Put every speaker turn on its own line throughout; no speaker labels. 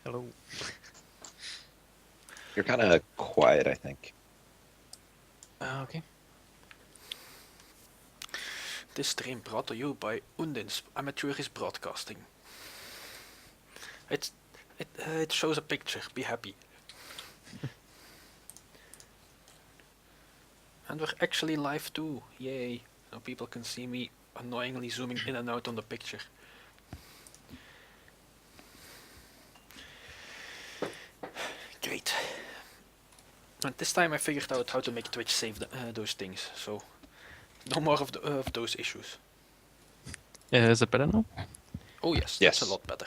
Hello.
You're kind of quiet, I think.
Okay. This stream brought to you by Undin's Amateurish Broadcasting. It shows a picture. Be happy. And we're actually live too. Yay! Now people can see me annoyingly zooming in and out on the picture. Great. And this time I figured out how to make Twitch save those things, so no more of those issues.
Is it better now?
Oh yes,
Yes.
that's a lot better.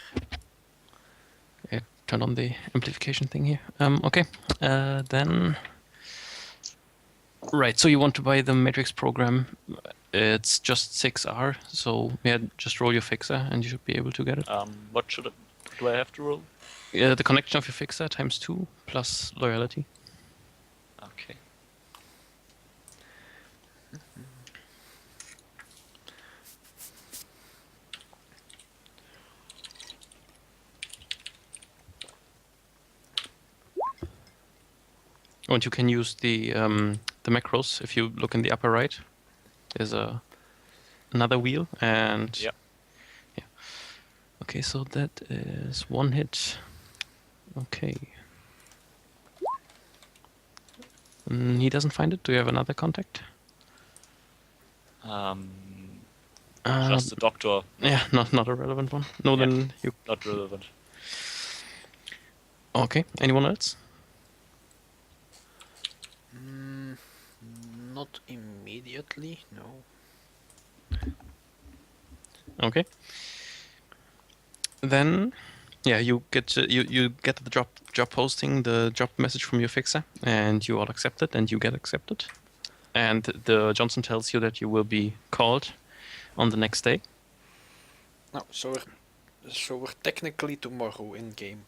Yeah, turn on the amplification thing here. Okay, then... Right, so you want to buy the Matrix program. It's just 6R, so yeah, just roll your fixer and you should be able to get it.
What do I have to roll?
The connection of your fixer times 2 plus loyalty.
Okay.
And you can use the macros. If you look in the upper right, there's another wheel, and
Yep.
yeah. Okay, so that is one hit. Okay. He doesn't find it. Do you have another contact?
Just the doctor.
Yeah, not a relevant one. No,
Yeah.
then you.
Not relevant.
Okay. Anyone else?
Not immediately, no.
Okay. Then, yeah, you get you get the job posting, the job message from your fixer, and you all accept it, and you get accepted. And the Johnson tells you that you will be called on the next day.
No, so we're technically tomorrow in game.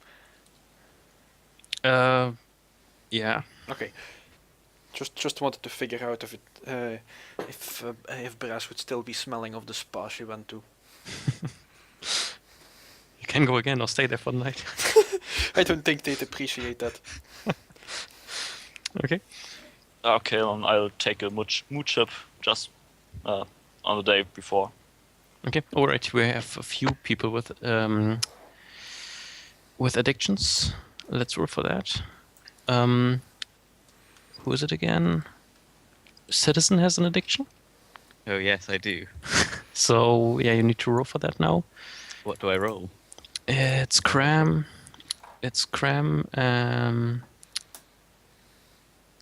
Yeah.
Okay. Just wanted to figure out if it if Brass would still be smelling of the spa she went to.
You can go again or stay there for the night.
I don't think they'd appreciate that.
Okay.
Okay, I'll take a mooch up just on the day before.
Okay. All right. We have a few people with addictions. Let's roll for that. Who is it again? Citizen has an addiction.
Oh yes, I do.
So yeah, you need to roll for that now.
What do I roll?
It's cram. It's cram.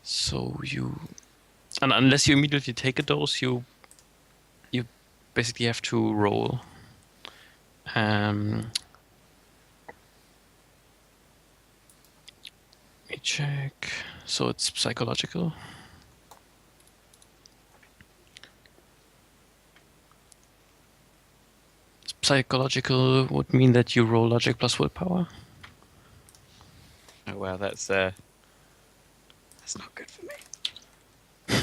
So you, and unless you immediately take a dose, you basically have to roll. Let me check. So it's psychological. Psychological would mean that you roll logic plus willpower.
Oh wow, that's not good for me.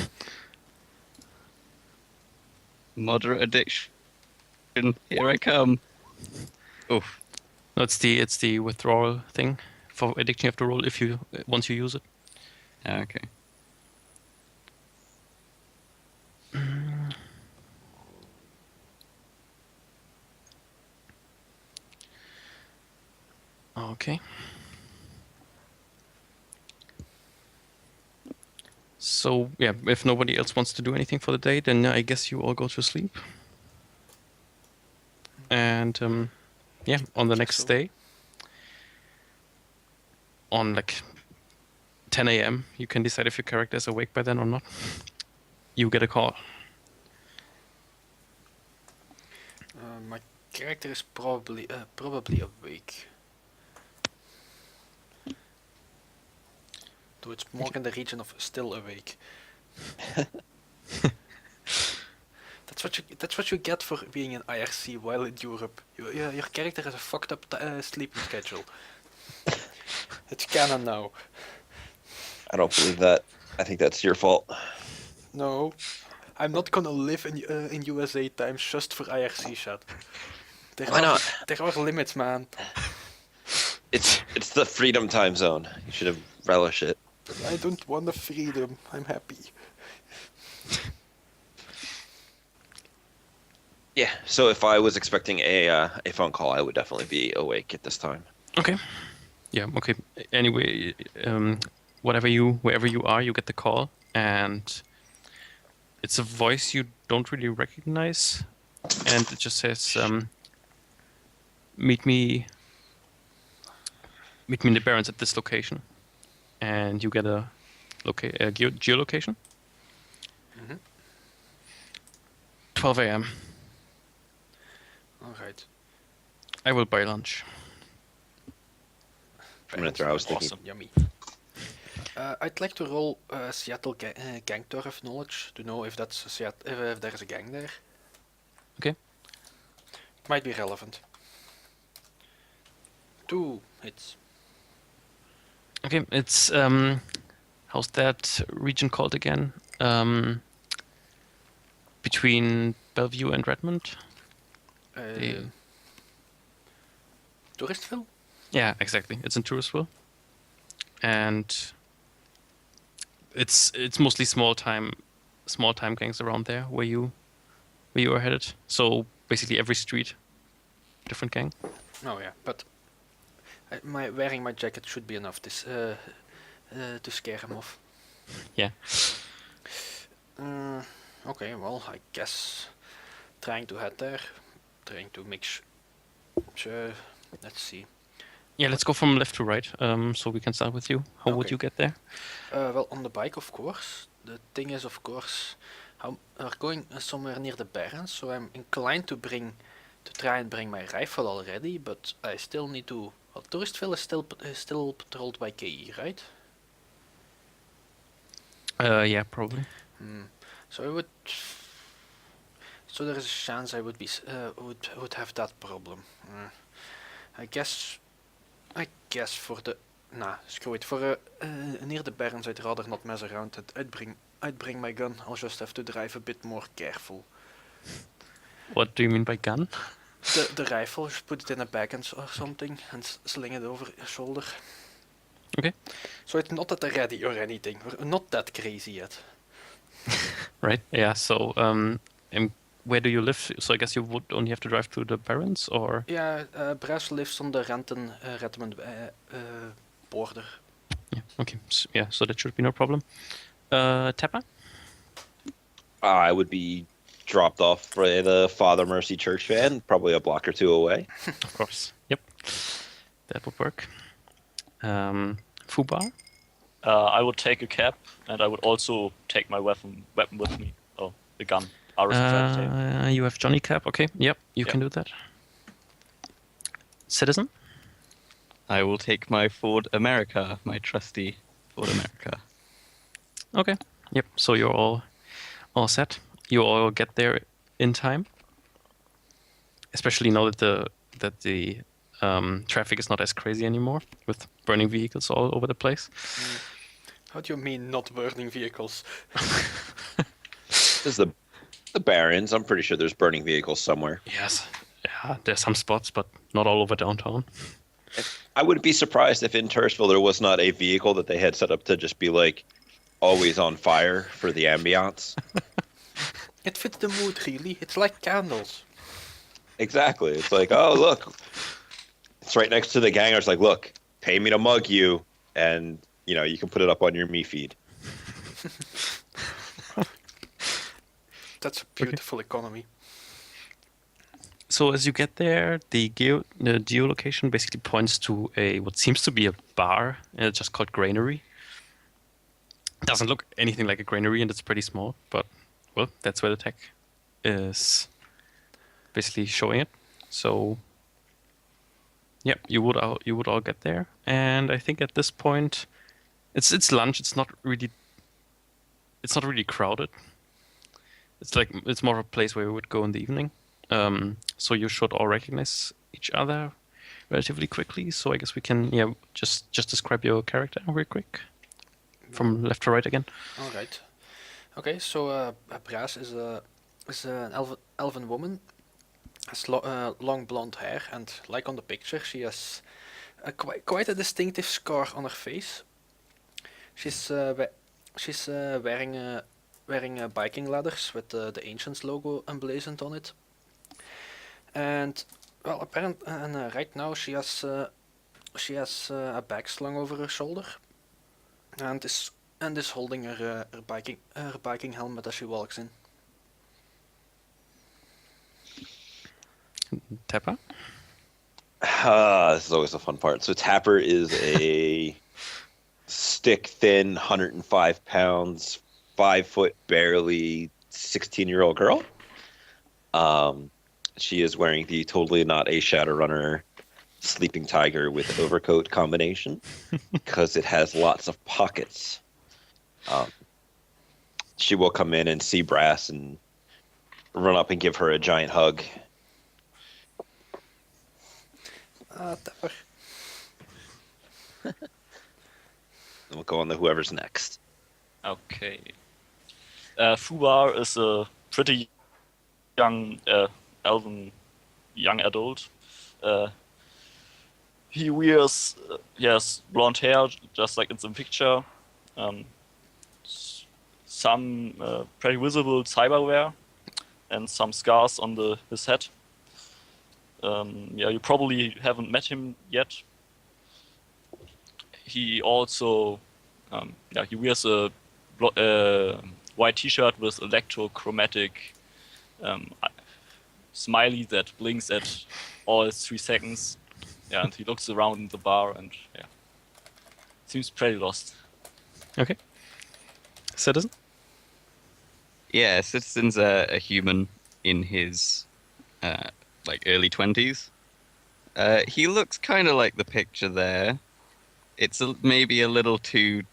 Moderate addiction. Here I come. Oof.
No, it's the withdrawal thing. For addiction, you have to roll once you use it.
Okay.
Okay. So yeah, if nobody else wants to do anything for the day, then I guess you all go to sleep. And yeah, on the next day, on like 10 a.m., you can decide if your character is awake by then or not. You get a call.
My character is probably awake. Though it's more in the region of still awake. That's what you get for being in IRC while in Europe. Your character has a fucked up sleeping schedule. It's canon now.
I don't believe that. I think that's your fault.
No, I'm not gonna live in USA times just for IRC shit.
Why not?
There are limits, man.
It's the freedom time zone. You should have relish it.
I don't want the freedom. I'm happy.
Yeah. So if I was expecting a phone call, I would definitely be awake at this time.
Okay. Yeah. Okay. Anyway, wherever you are, you get the call, and it's a voice you don't really recognize, and it just says, "Meet me in the Barrens at this location," and you get a geolocation.
Mhm.
12 a.m.
All right.
I will buy lunch.
I'm gonna throw. I was thinking.
Awesome.
Yummy. I'd like to roll Seattle gang turf knowledge to know if that's a if there's a gang there.
Okay.
It might be relevant. 2 hits.
Okay, it's how's that region called again? Between Bellevue and Redmond. The-
Touristville?
Yeah, exactly. It's in Touristville, and it's mostly small time gangs around there where you are headed. So basically every street, different gang.
Oh yeah, but my wearing my jacket should be enough to scare him off.
Yeah.
Okay, well, I guess trying to head there, trying to make sure. Let's see.
Yeah, let's go from left to right. So we can start with you. How would
Okay.
you get there?
Well, on the bike, of course. The thing is, of course, we're going somewhere near the Barrens, so I'm inclined to try and bring my rifle already, but I still need to. Well, Touristville is still patrolled by KE, right?
Yeah, probably.
So I would. So there is a chance I would be would have that problem. I guess for the screw it. For near the Barrens, I'd rather not mess around. I'd bring my gun. I'll just have to drive a bit more careful.
What do you mean by gun?
The rifle, just put it in a bag or something, and sling it over your shoulder.
Okay.
So it's not at the ready or anything. We're not that crazy yet.
Right. Yeah. So, and where do you live? So I guess you would only have to drive to the parents, or
Yeah, Brass lives on the Redmond border.
yeah. Okay. Yeah. So that should be no problem. Teppa?
I would be dropped off by the Father Mercy Church van, probably a block or two away.
Of course. Yep. That would work. Fubar?
I would take a cab, and I would also take my weapon with me. Oh, the gun. RS-2
You have Johnny Cap. Okay. Yep. You
Yep.
can do that. Citizen?
I will take my Ford America, my trusty Ford America.
Okay. Yep. So you're all set. You all get there in time. Especially now that the traffic is not as crazy anymore with burning vehicles all over the place.
How do you mean not burning vehicles?
This is the Barrens. I'm pretty sure there's burning vehicles somewhere.
Yes. Yeah, there's some spots, but not all over downtown.
I wouldn't be surprised if in Tursville there was not a vehicle that they had set up to just be like always on fire for the ambiance.
It fits the mood, really. It's like candles.
Exactly. It's like, oh look, it's right next to the ganger. It's like, look, pay me to mug you, and you can put it up on your me feed.
That's a beautiful economy.
So as you get there, the geolocation basically points to what seems to be a bar, just called Granary. Doesn't look anything like a granary, and it's pretty small, but well, that's where the tech is basically showing it. So, yeah, you would all get there, and I think at this point, it's lunch. It's not really crowded. It's more of a place where you would go in the evening. So you should all recognize each other relatively quickly. So I guess we can just describe your character real quick from left to right again.
All right. Okay, so Brass is an elven woman. Has long blonde hair, and like on the picture, she has quite a distinctive scar on her face. She's wearing biking leathers with the Ancients logo emblazoned on it, and well, right now she has a bag slung over her shoulder, and is holding her biking helmet as she walks in.
Tepper?
This is always a fun part. So Tapper is a stick thin, 105 pounds, 5 foot barely, 16-year-old girl. She is wearing the totally not a Shadowrunner sleeping tiger with overcoat combination because it has lots of pockets. She will come in and see Brass and run up and give her a giant hug.
Tapper.
And we'll go on to whoever's next.
Okay. Fubar is a pretty young elven young adult. He wears he has blonde hair, just like in the picture. Some pretty visible cyberware, and some scars on his head. You probably haven't met him yet. He also he wears a white T-shirt with electrochromatic smiley that blinks at all 3 seconds. Yeah, and he looks around in the bar and seems pretty lost.
Okay. Citizen?
Yeah, Citizen's a human in his early 20s. He looks kind of like the picture there. It's maybe a little too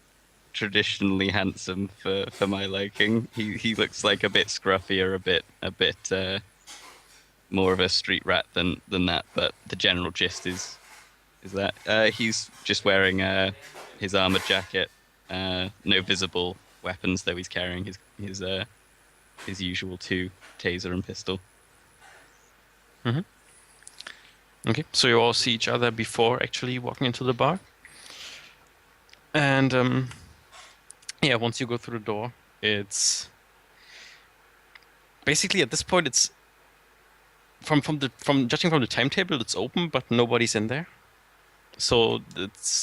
traditionally handsome for my liking. He looks like a bit scruffier, a bit more of a street rat than that. But the general gist is that he's just wearing his armored jacket, no visible weapons, though he's carrying his usual 2 taser and pistol.
Mm-hmm. Okay, so you all see each other before actually walking into the bar. And once you go through the door, it's basically at this point it's from judging from the timetable, it's open, but nobody's in there. So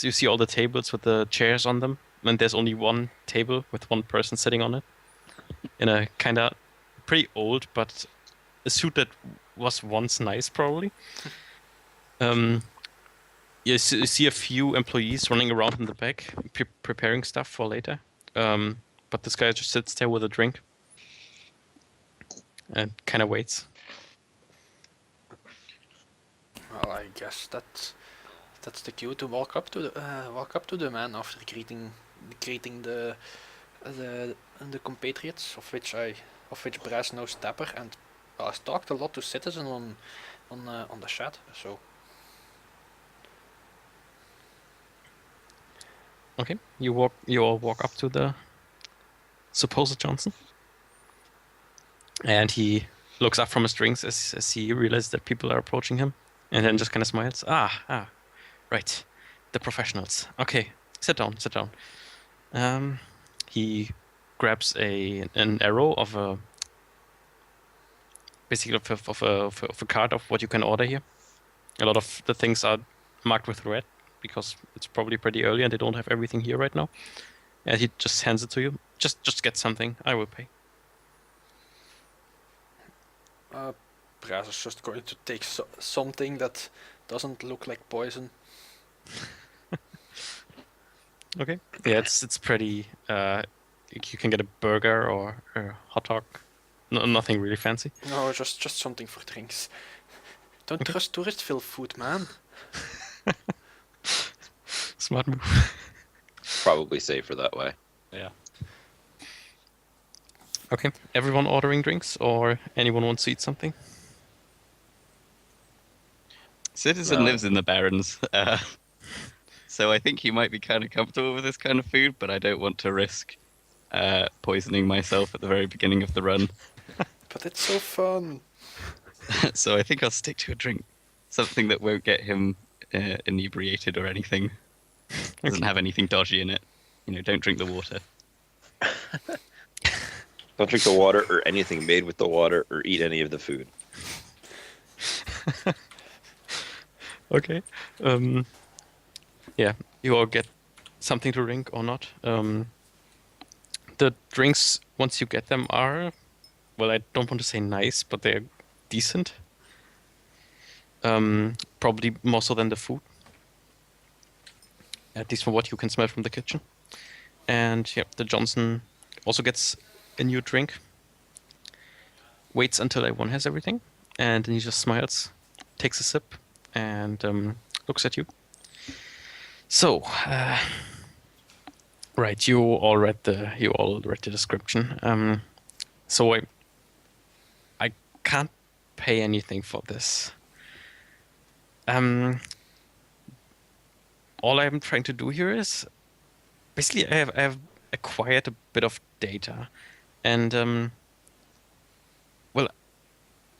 you see all the tables with the chairs on them, and there's only one table with one person sitting on it in a kind of pretty old but a suit that was once nice, probably. You see a few employees running around in the back, preparing stuff for later. But this guy just sits there with a drink and kind of waits.
Well, I guess that's the cue to walk up to the man after greeting the compatriots of which Brass knows Tapper, and well, I've talked a lot to Citizen on the chat, so.
Okay, you all walk up to the supposed Johnson, and he looks up from his drinks as he realizes that people are approaching him, and then just kind of smiles. Right, the professionals. Okay, sit down. He grabs an arrow of a basically of a card of what you can order here. A lot of the things are marked with red because it's probably pretty early and they don't have everything here right now. And he just hands it to you. Just get something. I will pay.
Brass is just going to take something that doesn't look like poison.
Okay. Yeah, it's pretty. You can get a burger or a hot dog. No, nothing really fancy.
No, just something for drinks. Don't trust tourist food, man.
Smart move.
Probably safer that way.
Yeah.
Okay. Everyone ordering drinks, or anyone wants to eat something?
Citizen lives in the Barrens, so I think he might be kind of comfortable with this kind of food, but I don't want to risk poisoning myself at the very beginning of the run.
But it's so fun.
So I think I'll stick to a drink, something that won't get him inebriated or anything. Doesn't have anything dodgy in it. Don't drink the water.
Don't drink the water or anything made with the water or eat any of the food.
Okay. Yeah, you all get something to drink or not. The drinks, once you get them, are, well, I don't want to say nice, but they're decent. Probably more so than the food. At least from what you can smell from the kitchen. And yeah, the Johnson also gets a new drink. Waits until everyone has everything, and then he just smiles, takes a sip, and looks at you. So, right, you all read the description. So I can't pay anything for this. All I'm trying to do here is basically I have acquired a bit of data, and well,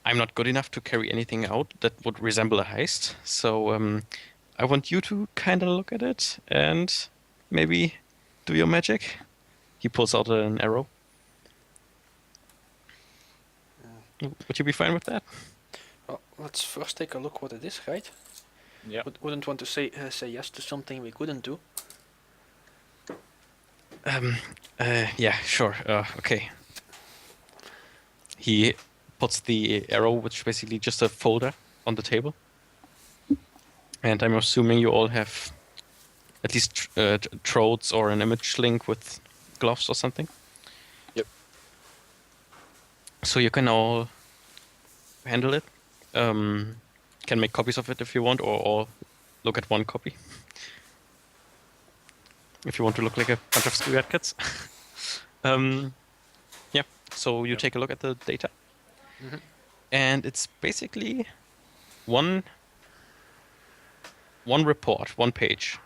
I'm not good enough to carry anything out that would resemble a heist. So I want you to kind of look at it and maybe do your magic. He pulls out an arrow. Would you be fine with that?
Well, let's first take a look what it is, right?
Yeah.
Wouldn't want to say yes to something we couldn't do.
Yeah, sure. Okay. He puts the arrow, which is basically just a folder, on the table. And I'm assuming you all have at least trodes or an image link with gloves or something.
Yep.
So you can all handle it. Can make copies of it if you want, or look at one copy. If you want to look like a bunch of scared kids. Yeah, so you take a look at the data.
Mhm.
And it's basically one report, one page.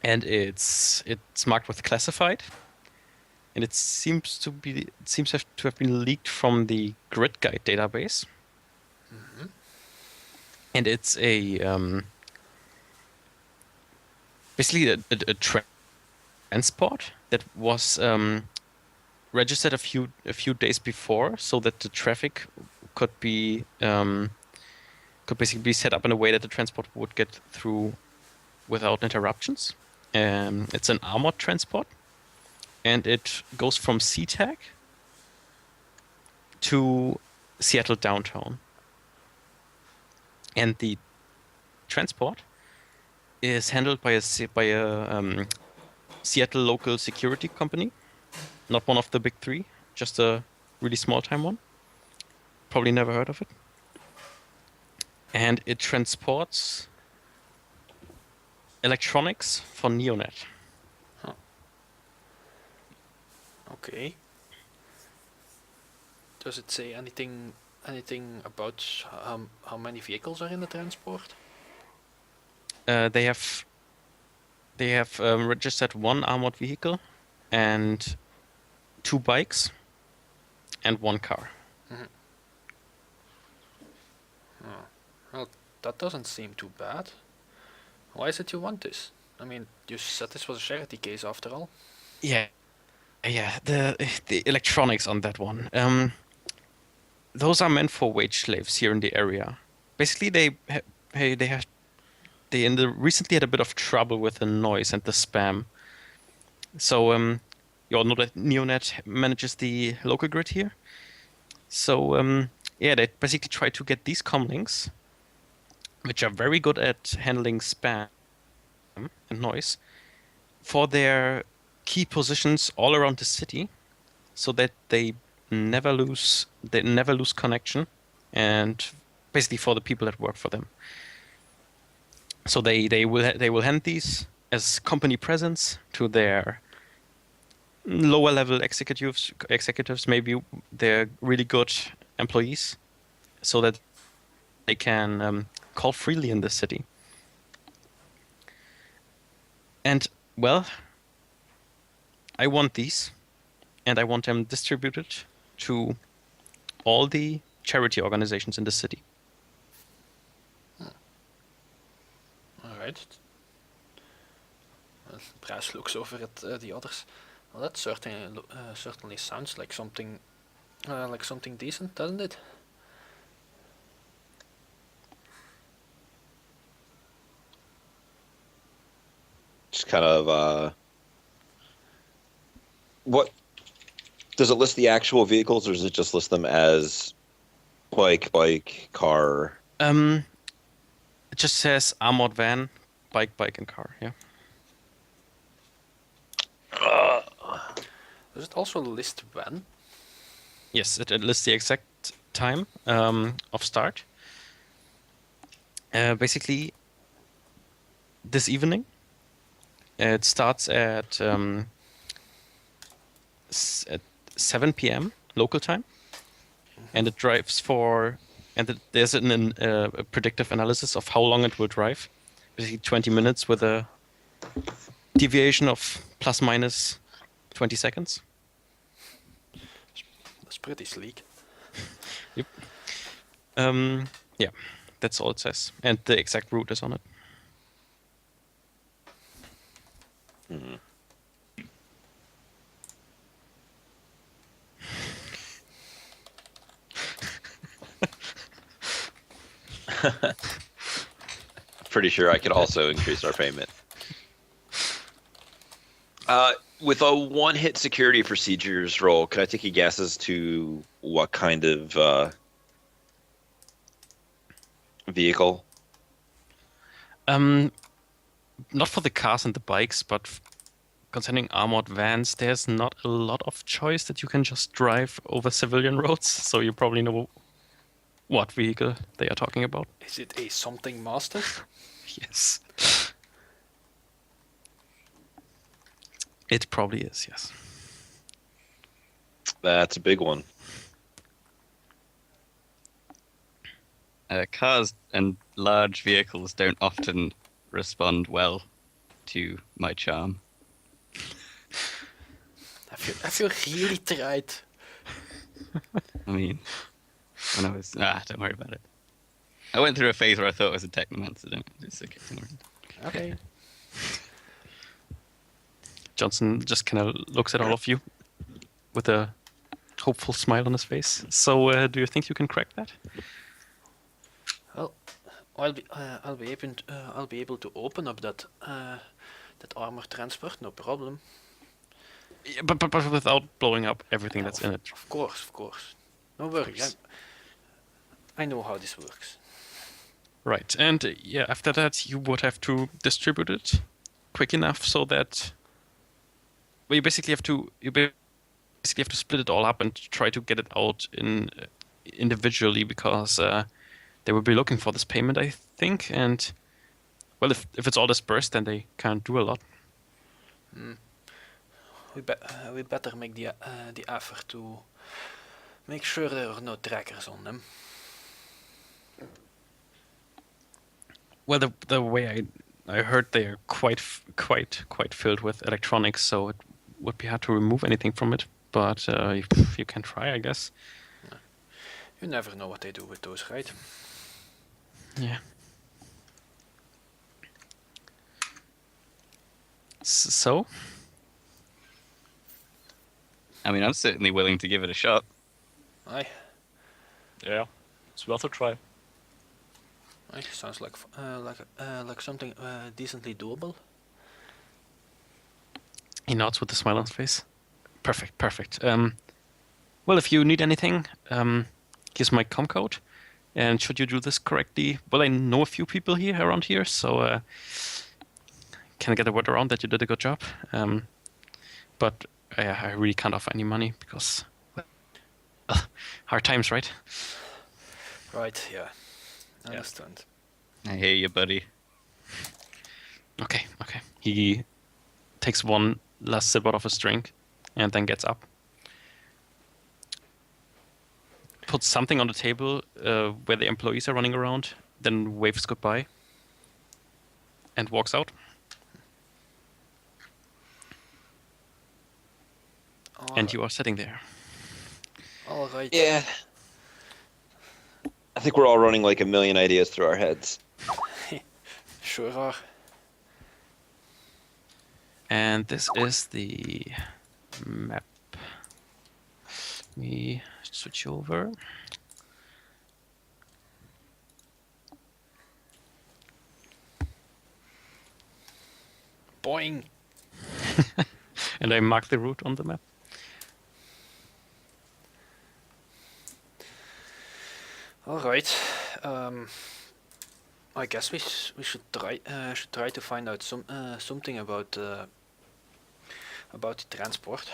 And it's marked with classified. And it seems to have been leaked from the Grid Guide database. And it's a basically a transport that was registered a few days before, so that the traffic could basically be set up in a way that the transport would get through without interruptions. It's an armored transport, and it goes from SeaTac to Seattle downtown. And the transport is handled by a Seattle local security company, not one of the big three, just a really small time one. Probably never heard of it. And it transports electronics for Neonet.
Okay. Does it say anything about how many vehicles are in the transport?
They have registered one armored vehicle and 2 bikes and 1 car.
Well, that doesn't seem too bad. Why is it you want this? I mean, you said this was a charity case after all.
Yeah. The electronics on that one. Those are meant for wage slaves here in the area. Basically, they recently had a bit of trouble with the noise and the spam. So you all know that Neonet manages the local grid here. So yeah, they basically try to get these comlinks, which are very good at handling spam and noise, for their key positions all around the city, so that they never lose connection, and basically for the people that work for them. So they will hand these as company presents to their lower level executives, maybe they're really good employees, so that they can call freely in the city. And well, I want these, and I want them distributed to all the charity organizations in the city.
Right. Brass looks over at the others. Well, that certainly sounds like something decent, doesn't it?
Just kind of what does it list the actual vehicles, or does it just list them as bike, car?
It just says armored van, bike, and car. Yeah.
Does it also list when?
Yes, it lists the exact time of start. Basically, this evening. It starts at 7 p.m. local time, and it drives for. And there's a predictive analysis of how long it will drive. Basically, 20 minutes with a deviation of plus minus 20 seconds.
That's pretty sleek.
Yep. Yeah, that's all it says, and the exact route is on it.
Hmm. Pretty sure I could also increase our payment. With a one-hit security procedures roll, can I take a guess as to what kind of vehicle?
Not for the cars and the bikes, but concerning armored vans, there's not a lot of choice that you can just drive over civilian roads, so you probably know what vehicle they are talking about.
Is it a something master?
Yes. It probably is, yes.
That's a big one.
Cars and large vehicles don't often respond well to my charm.
Have you really tried?
I mean, when I was don't worry about it. I went through a phase where I thought I was a technomancer. It's okay. Don't worry.
Okay.
Johnson just kind of looks at all of you with a hopeful smile on his face. So, do you think you can crack that?
Well, I'll be able to open up that armor transport, no problem.
Yeah, but without blowing up everything that's in it.
Of course. No worries. I know how this works.
Right, and yeah, after that you would have to distribute it quick enough so that well, you basically have to split it all up and try to get it out in individually because they will be looking for this payment, I think, and well, if it's all dispersed, then they can't do a lot.
We better make the effort to make sure there are no trackers on them.
Well, the way I heard they are quite filled with electronics, so it would be hard to remove anything from it. But you can try, I guess.
You never know what they do with those, right?
Yeah. So?
I mean, I'm certainly willing to give it a shot.
Aye.
Yeah, it's worth a try.
Sounds like something decently doable.
He nods with a smile on his face. Perfect. Well, if you need anything, here's my com code. And should you do this correctly, well, I know a few people around here, so can I get a word around that you did a good job? But I really can't offer any money because hard times, right?
Right, yeah. I understand.
I hear you, buddy.
Okay. He takes one last sip out of his drink and then gets up. Puts something on the table where the employees are running around, then waves goodbye and walks out. And you are sitting there.
All right.
Yeah. I think we're all running like a million ideas through our heads.
Sure are.
And this is the map. Let me switch over.
Boing.
And I mark the route on the map.
All right. I guess we should try to find out something about the transport.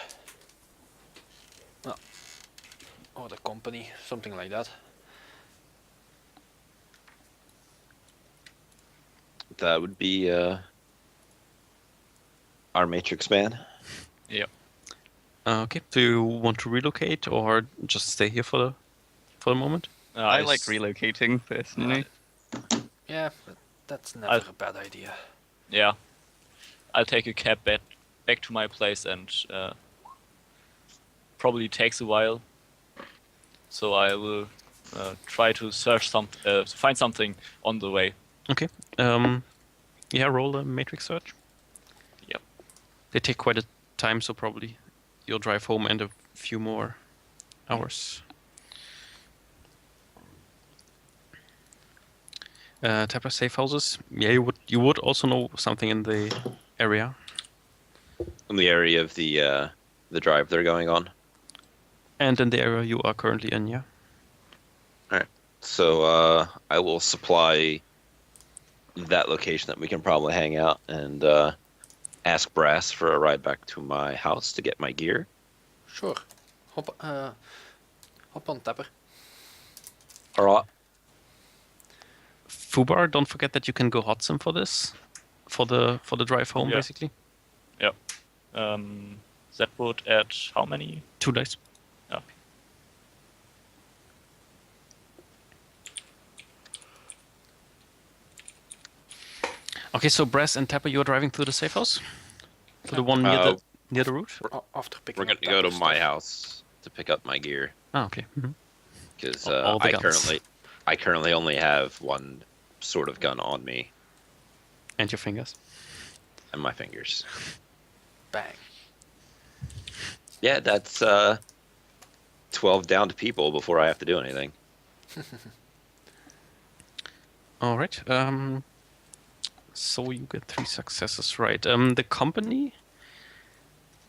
Or the company, something like that.
That would be our Matrix man.
Yeah.
Okay. Do you want to relocate or just stay here for the moment?
I like relocating personally.
Yeah, but that's never a bad idea.
Yeah. I'll take a cab back to my place, and probably takes a while. So I will try to find something on the way.
Okay. Yeah, roll a matrix search.
Yep.
They take quite a time, so probably you'll drive home and a few more hours. Type of safe houses. Yeah, you would also know something in the area.
In the area of the drive they're going on.
And in the area you are currently in, yeah.
So I will supply that location that we can probably hang out and ask Brass for a ride back to my house to get my gear.
Sure. Hop on, Tapper.
All right.
Fubar, don't forget that you can go hot sim for this, for the drive home,
Yeah.
basically.
Yeah. That would add how many?
2 days.
Yeah.
Okay, so Brass and Tapper, you are driving to the safe house, to the one near the route.
After picking
We're going
up
to go to
Tapper's
my
stuff.
house to pick up my gear
Ah, okay.
because
All the guns.
I currently only have one sort of gun on me
And your fingers.
and my fingers.
Bang.
Yeah, that's 12 downed people before I have to do anything.
All right. So you get 3 successes, right? The company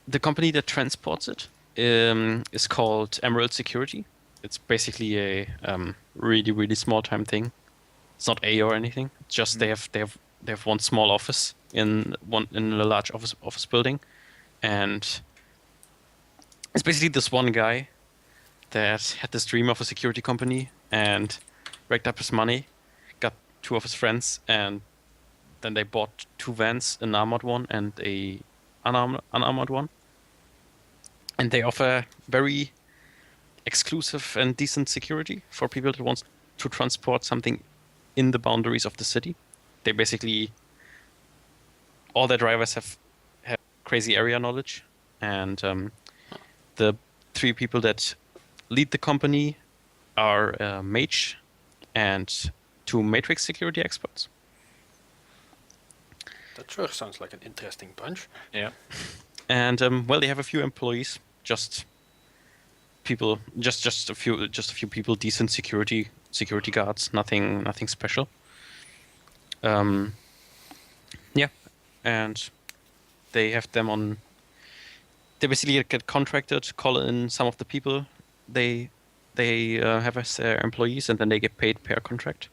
that transports it is called Emerald Security. It's basically a really really small time thing. It's not A or anything. It's just they have one small office in a large office building, and it's basically this one guy that had this dream of a security company and racked up his money, got 2 of his friends, and then they bought 2 vans, an armored one and a unarmored one. And they offer very exclusive and decent security for people that want to transport something in the boundaries of the city. They basically, all their drivers have crazy area knowledge, and the 3 people that lead the company are a mage and 2 matrix security experts.
That sure sounds like an interesting bunch.
Yeah.
And well, they have a few employees, just people, just a few people, decent security guards, nothing special. Yeah, and they have them on. They basically get contracted, call in some of the people they have as their employees, and then they get paid per contract.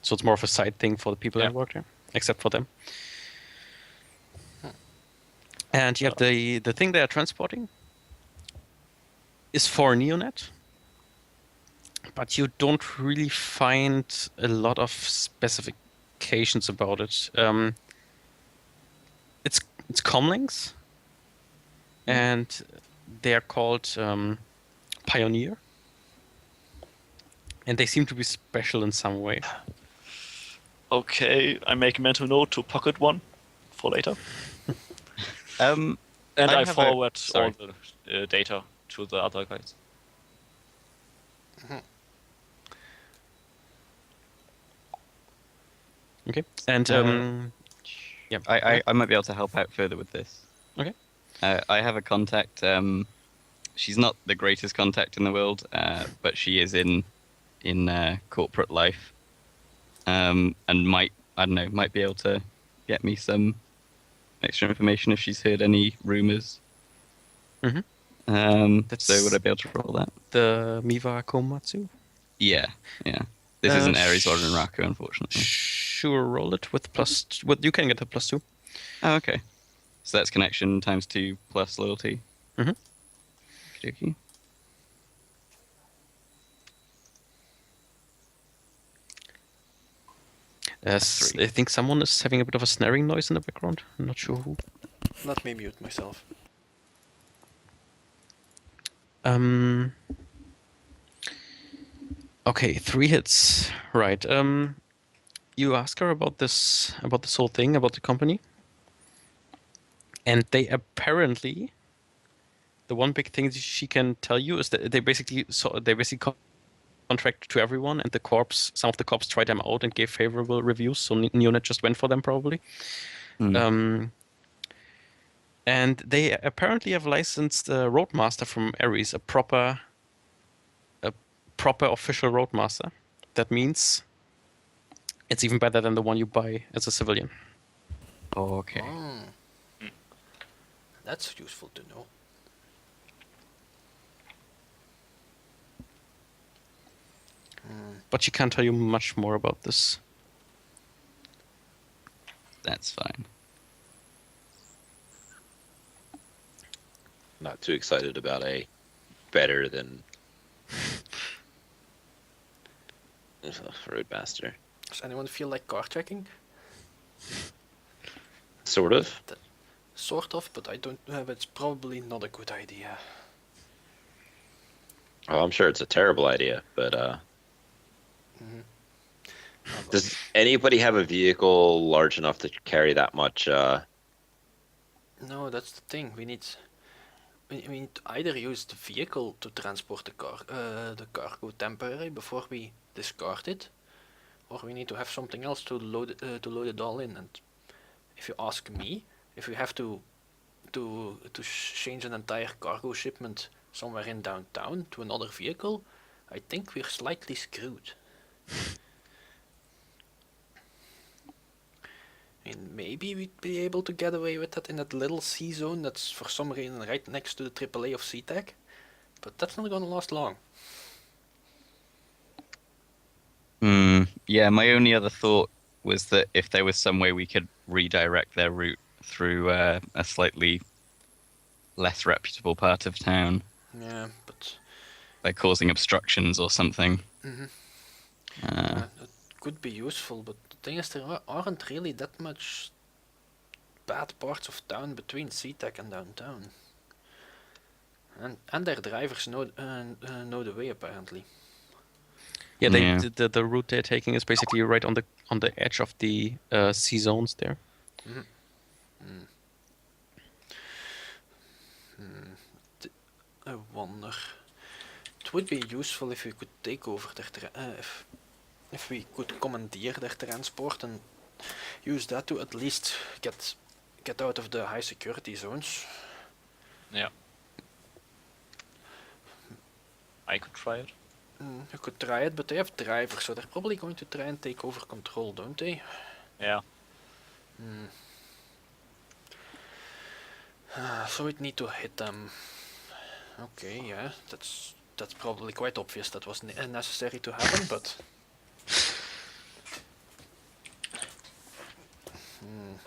So it's more of a side thing for the people that work there, except for them. And yeah, the thing they are transporting is for Neonet, but you don't really find a lot of specifications about it. It's comlinks, and they are called Pioneer, and they seem to be special in some way.
Okay, I make a mental note to pocket one for later. And I
have a-
forward
sorry.
all the data to the other guys.
Okay, and Yep.
I might be able to help out further with this.
Okay.
I have a contact. She's not the greatest contact in the world, but she is in corporate life, and might might be able to get me some extra information if she's heard any rumors.
Mhm.
So would I be able to roll that?
The Miwa Komatsu.
Yeah. This isn't Ares or
sh-
Raku, unfortunately.
Sure, roll it with plus. With you can get a +2.
Oh, okay. So that's connection times 2 plus loyalty.
Mhm.
Okey-dokey.
I think someone is having a bit of a snaring noise in the background. I'm not sure who.
Let me mute myself.
Um. Okay, 3 hits. Right. You ask her about this whole thing about the company, and they apparently, the one big thing she can tell you is that they basically contract to everyone, and some of the corps tried them out and gave favorable reviews. So Neonet just went for them probably.
Hmm.
And they apparently have licensed a Roadmaster from Ares, a proper official Roadmaster. That means it's even better than the one you buy as a civilian.
Okay.
Oh, that's useful to know.
But she can't tell you much more about this.
That's fine.
Not too excited about a better than Roadmaster.
Does anyone feel like car checking?
Sort of.
Sort of, but I don't. It's probably not a good idea.
Oh, I'm sure it's a terrible idea, but does anybody have a vehicle large enough to carry that much?
No, that's the thing. We need to either use the vehicle to transport the cargo temporarily before we discard it, or we need to have something else to load it all in. And if you ask me, if we have to change an entire cargo shipment somewhere in downtown to another vehicle, I think we're slightly screwed. I mean, maybe we'd be able to get away with that in that little C zone that's for some reason right next to the AAA of SeaTac, but that's not gonna last long.
Yeah, my only other thought was that if there was some way we could redirect their route through a slightly less reputable part of town
Yeah, but
by causing obstructions or something.
it could be useful, but the thing is there aren't really that much bad parts of town between SeaTac and downtown. And their drivers know the way apparently.
Yeah,
Yeah.
the route they're taking is basically right on the edge of the C zones there.
I wonder. It would be useful if we could take over their if we could commandeer their transport and use that to at least get out of the high security zones.
Yeah. I could try it.
You could try it, but they have drivers, so they're probably going to try and take over control, don't they?
Yeah.
So we'd need to hit them. Okay, yeah, that's probably quite obvious that was necessary to happen, but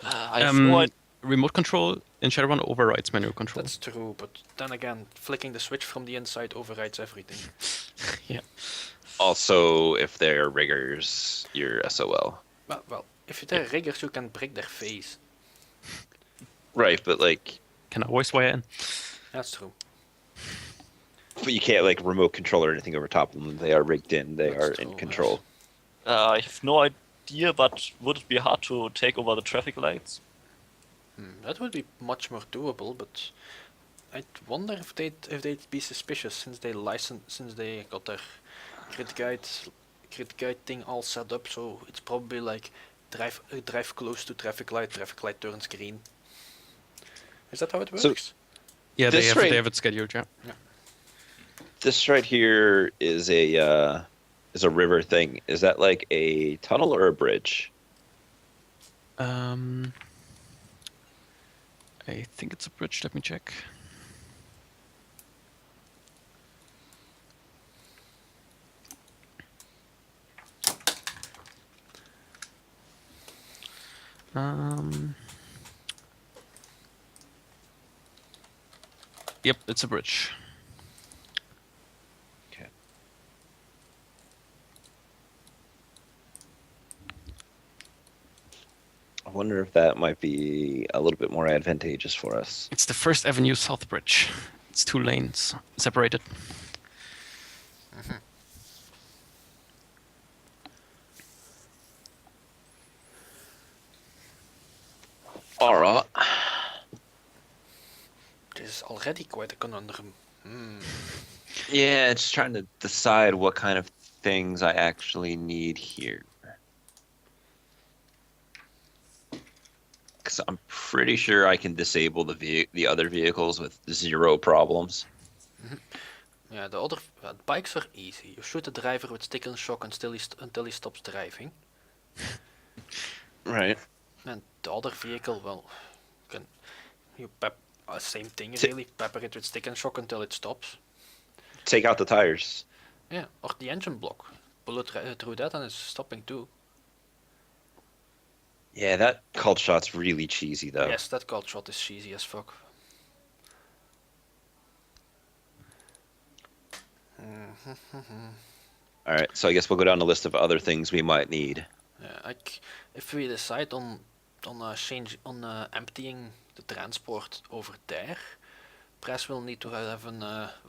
I have no idea.
Remote control in Shadowrun overrides manual control.
that's true. But then again, flicking the switch from the inside overrides everything.
Yeah.
Also, if they're riggers, you're SOL.
Well, if they're riggers, you can break their face.
Right, but like,
Can I voice wire in?
That's true.
but you can't like remote control or anything over top of them. They are rigged in. They
That's
are
true,
in
yes.
control.
I have no idea, but would it be hard to take over the traffic lights?
That would be much more doable, but I'd wonder if they'd be suspicious since they got their grid guide thing all set up. So it's probably like drive close to traffic light turns green. Is that how it
So-
works?
Yeah,
This
they
right-
have it scheduled. Yeah.
This right here is a river thing. Is that like a tunnel or a bridge?
I think it's a bridge. Let me check. Yep, it's a bridge.
Okay. I wonder if that might be a little bit more advantageous for us.
It's the First Avenue South Bridge. It's 2 lanes separated.
All right.
This is already quite a conundrum.
Yeah, just trying to decide what kind of things I actually need here. Because I'm pretty sure I can disable the other vehicles with 0 problems.
Yeah, the other bikes are easy. You shoot the driver with stick and shock until he stops driving.
Right.
And the other vehicle, well, you same thing
Ti-
really. Pepper it with stick and shock until it stops.
Take out the tires.
Yeah, or the engine block. Bullet through that and it's stopping too.
Yeah, that cult shot's really cheesy though.
Yes, that cult shot is cheesy as fuck.
All right, so I guess we'll go down the list of other things we might need.
Yeah, if we decide on emptying the transport over there, press will need to have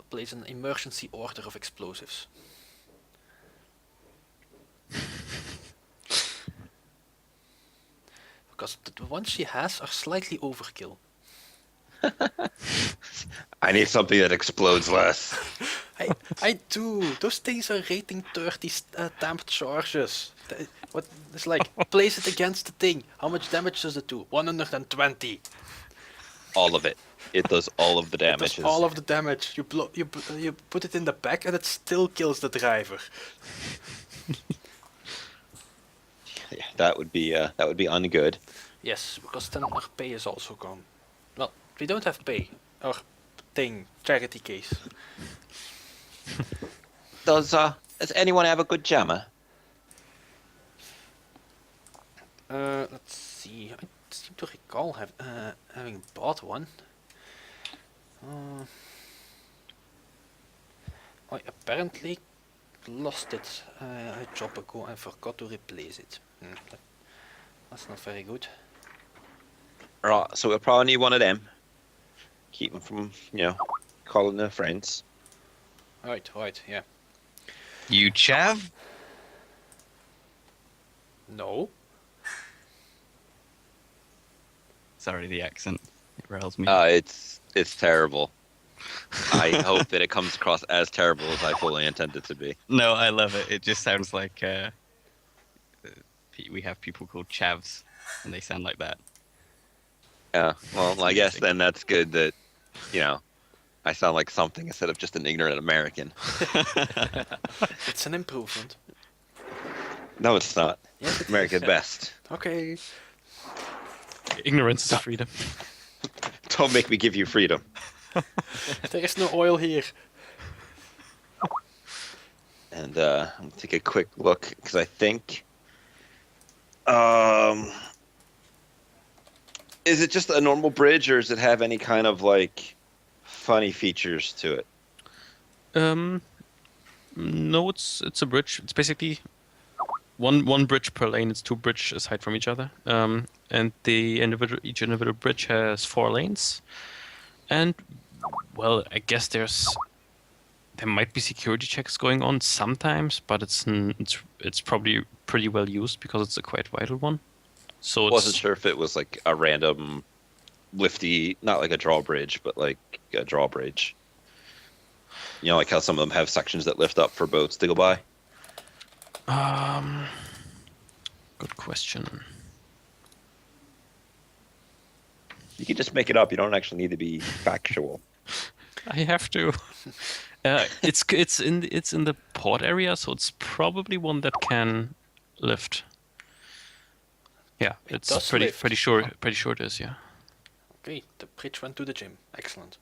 place an emergency order of explosives. Because the ones she has are slightly overkill.
I need something that explodes less.
I do. Those things are rating 30 tamped charges. What it's like? Place it against the thing. How much damage does it do? 120.
All of it. It does all of the
It does
damages.
all of the damage. You put it in the back and it still kills the driver.
Yeah, that would be ungood.
Yes, because then our pay is also gone. Well, we don't have pay. Our charity case.
Does anyone have a good jammer?
Let's see. I seem to recall having bought one. I apparently lost it a job ago and forgot to replace it. That's not very good.
Right, so we'll probably need one of them. Keep them from, calling their friends.
Right, yeah.
You chav?
No.
Sorry, the accent. It riles me.
It's terrible. I hope that it comes across as terrible as I fully intend it to be.
No, I love it. It just sounds like we have people called chavs, and they sound like that.
Yeah, well,
It's
I guess
amazing.
then that's good that, I sound like something instead of just an ignorant American.
It's an improvement.
No, it's not.
Yes, it
American
is.
best.
Okay.
Ignorance is freedom.
Don't make me give you freedom.
There is no oil here.
And I'm gonna take a quick look because I think, is it just a normal bridge or does it have any kind of like funny features to it?
No, it's a bridge. It's basically one bridge per lane. It's 2 bridges aside from each other. And each individual bridge has 4 lanes. And well, I guess there might be security checks going on sometimes, but it's probably pretty well used because it's a quite vital one. So
I wasn't sure if it was like a random lifty, not like a drawbridge, but like a drawbridge. Like how some of them have sections that lift up for boats to go by.
Good question.
You can just make it up. You don't actually need to be factual.
I have to. It's in the port area, so it's probably one that can lift. Yeah,
It
it's
does
pretty
lift.
pretty sure it is. Yeah.
Okay, the bridge went to the gym. Excellent.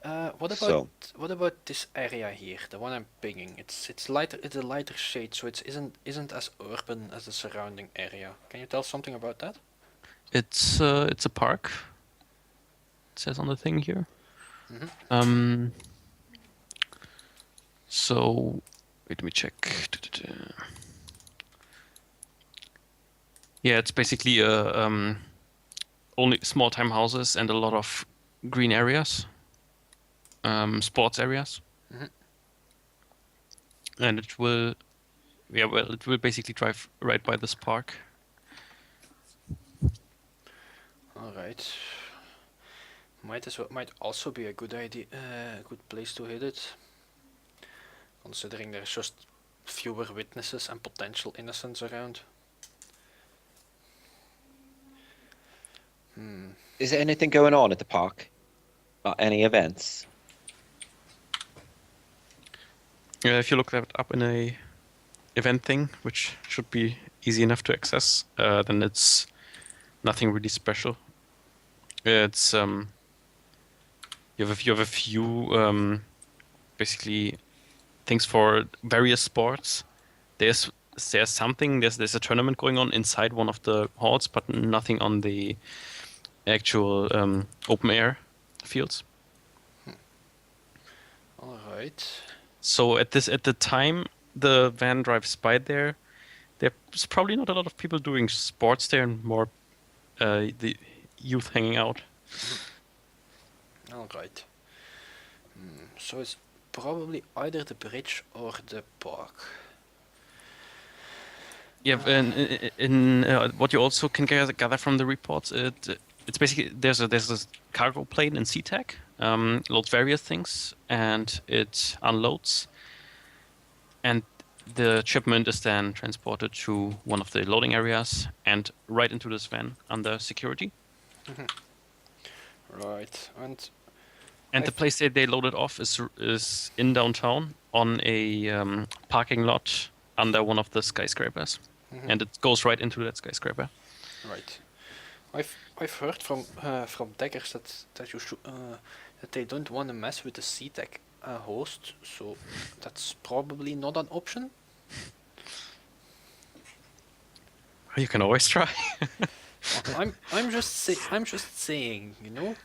What about
So-
what about this area here, the one I'm pinging? It's lighter. It's a lighter shade, so it isn't as urban as the surrounding area. Can you tell something about that?
It's a park. It says on the thing here.
Mhm.
So wait, let me check. Yeah, it's basically only small time houses and a lot of green areas, sports areas,
Mhm.
and it will, yeah, well, it will basically drive right by this park.
All right. Might also be a good idea, good place to hit it, considering there's just fewer witnesses and potential innocents around.
Is there anything going on at the park? Any events?
If you look that up in a event thing, which should be easy enough to access, then it's nothing really special. It's you have a few basically things for various sports. There's there's a tournament going on inside one of the halls, but nothing on the actual open air fields.
All right.
So at the time the van drives by there, there's probably not a lot of people doing sports there, and more the youth hanging out.
All right. So it's probably either the bridge or the park.
Yeah, and in what you also can gather from the reports, it's basically there's a cargo plane in SeaTac, loads various things, and it unloads, and the shipment is then transported to one of the loading areas and right into this van under security.
Right.
And the place they load it off is in downtown on a parking lot under one of the skyscrapers, and it goes right into that skyscraper.
Right. I've heard from deckers that you should that they don't want to mess with the CTEC host, so that's probably not an option.
You can always try.
I'm just saying, you know.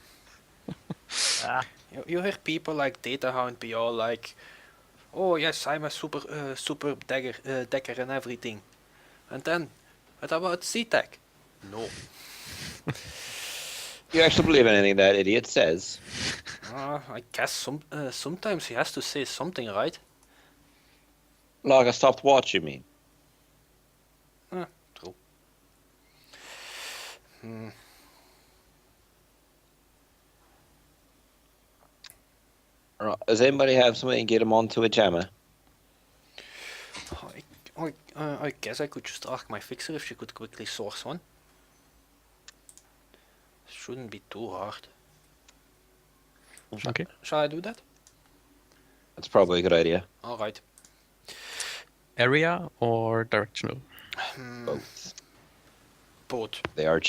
Ah,
You hear people like DataHound be all like, "Oh yes, I'm a super decker and everything," and then what about CTEC? No.
You actually believe in anything that idiot says?
I guess sometimes he has to say something, right?
Like I stopped watching me.
True.
Does anybody have something to get him onto a jammer?
I guess I could just ask my fixer if she could quickly source one. Shouldn't be too hard.
Okay.
Shall I do that?
That's probably a good idea.
Alright.
Area or directional?
Both.
Both.
They are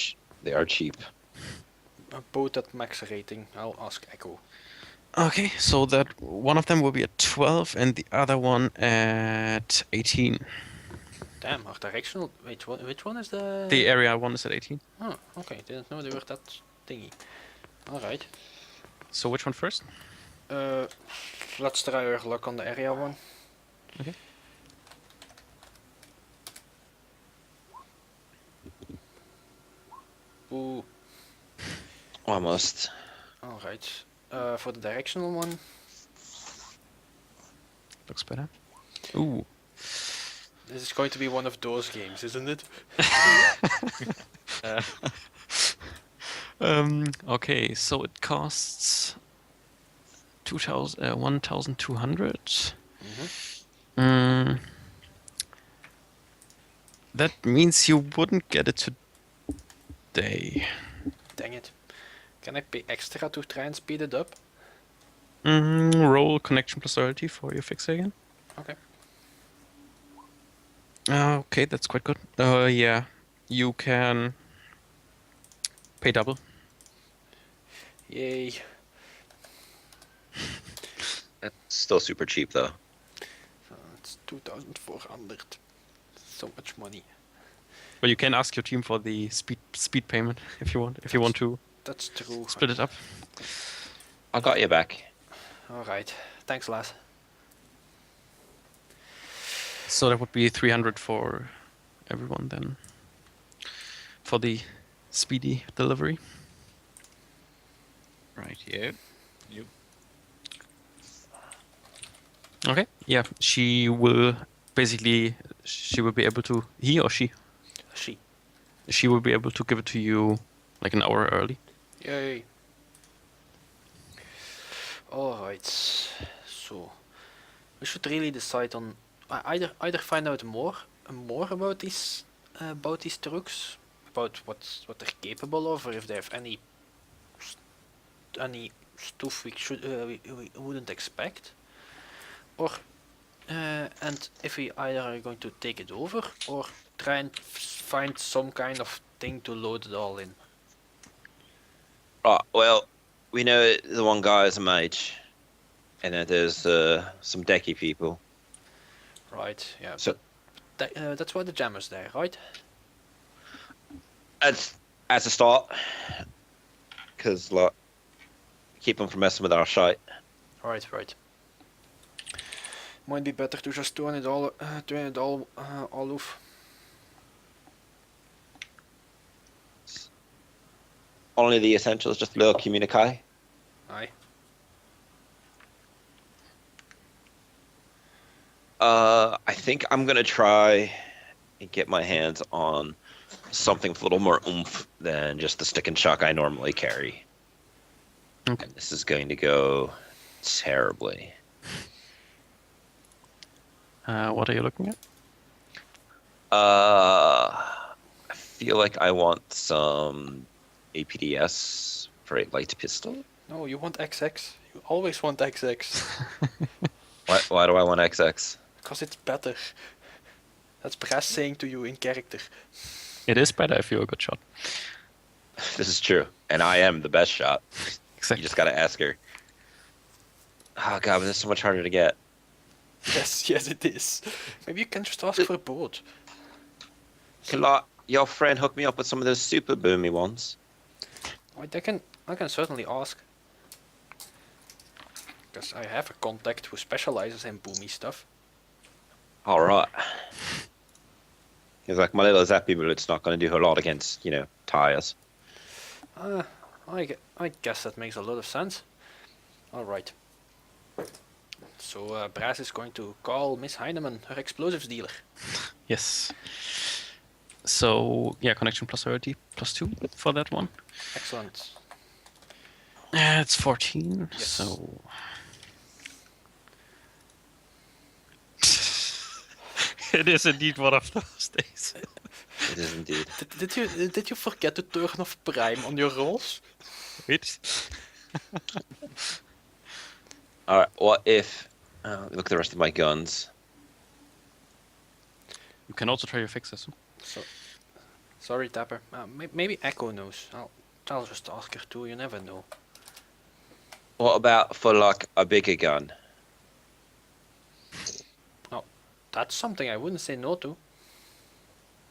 cheap.
Both at max rating. I'll ask Echo.
Okay, so that one of them will be at 12 and the other one at 18.
Damn, our directional. Wait, which one is the.
The area one is at 18.
Oh, okay. Didn't know they were that thingy. Alright.
So which one first?
Let's try our luck on the area one.
Okay.
Ooh.
Almost.
Alright. For the directional one.
Looks better. Ooh.
This is going to be one of those games, isn't it?
Okay, so it costs 1,200.
Mm-hmm.
That means you wouldn't get it today.
Dang it. Can I pay extra to try and speed it up?
Roll connection plus loyalty for your fixer again.
Okay.
Okay, that's quite good. Yeah, you can pay double.
Yay.
That's still super cheap though.
It's 2,400. So much money.
But you can ask your team for the speed payment if you want. If you want to
That's true.
split it up.
I got you back.
Alright. Thanks, lass.
So that would be 300 for everyone then. For the speedy delivery.
Right here.
Okay. Yeah, she will basically. She will be able to. He or she.
She.
She will be able to give it to you like an hour early.
Yay. Alright. So we should really decide on either find out more about these trucks, about what they're capable of, or if they have any stuff we wouldn't expect, or and if we either are going to take it over or try and find some kind of thing to load it all in.
Right, well, we know the one guy is a mage, and then there's some decky people.
Right, yeah.
So
That's why the jammer's there, right?
as a start, because like keep them from messing with our shite.
Right. Might be better to just turn it all off.
Only the essentials, just a little communique.
Aye.
I think I'm gonna try and get my hands on something with a little more oomph than just the stick and shock I normally carry.
Okay.
And this is going to go terribly.
What are you looking at?
I feel like I want some APDS for a light pistol.
No, you want XX. You always want XX.
Why do I want XX?
Because it's better. That's Brass saying to you in character.
It is better if you're a good shot.
This is true, and I am the best shot. You
Exactly.
just gotta ask her. Oh god, but this is so much harder to get.
Yes, it is. Maybe you can just ask for a boat.
Can your friend hook me up with some of those super boomy ones?
Wait, I can certainly ask. Because I have a contact who specializes in boomy stuff.
All right. He's like, my little zappy bullet's not going to do a lot against, tires.
I guess that makes a lot of sense. Alright. So Brass is going to call Miss Heinemann, her explosives dealer.
Yes. So yeah, connection plus loyalty plus 2 for that one.
Excellent.
It's 14.
Yes.
So it is indeed one of those days.
It is indeed.
Did you forget to turn off Prime on your rolls?
Wait.
All right. What if? Look at the rest of my guns.
You can also try your fixes.
So, sorry, Tapper. Maybe Echo knows. I'll just ask her too. You never know.
What about for like a bigger gun?
That's something I wouldn't say no to.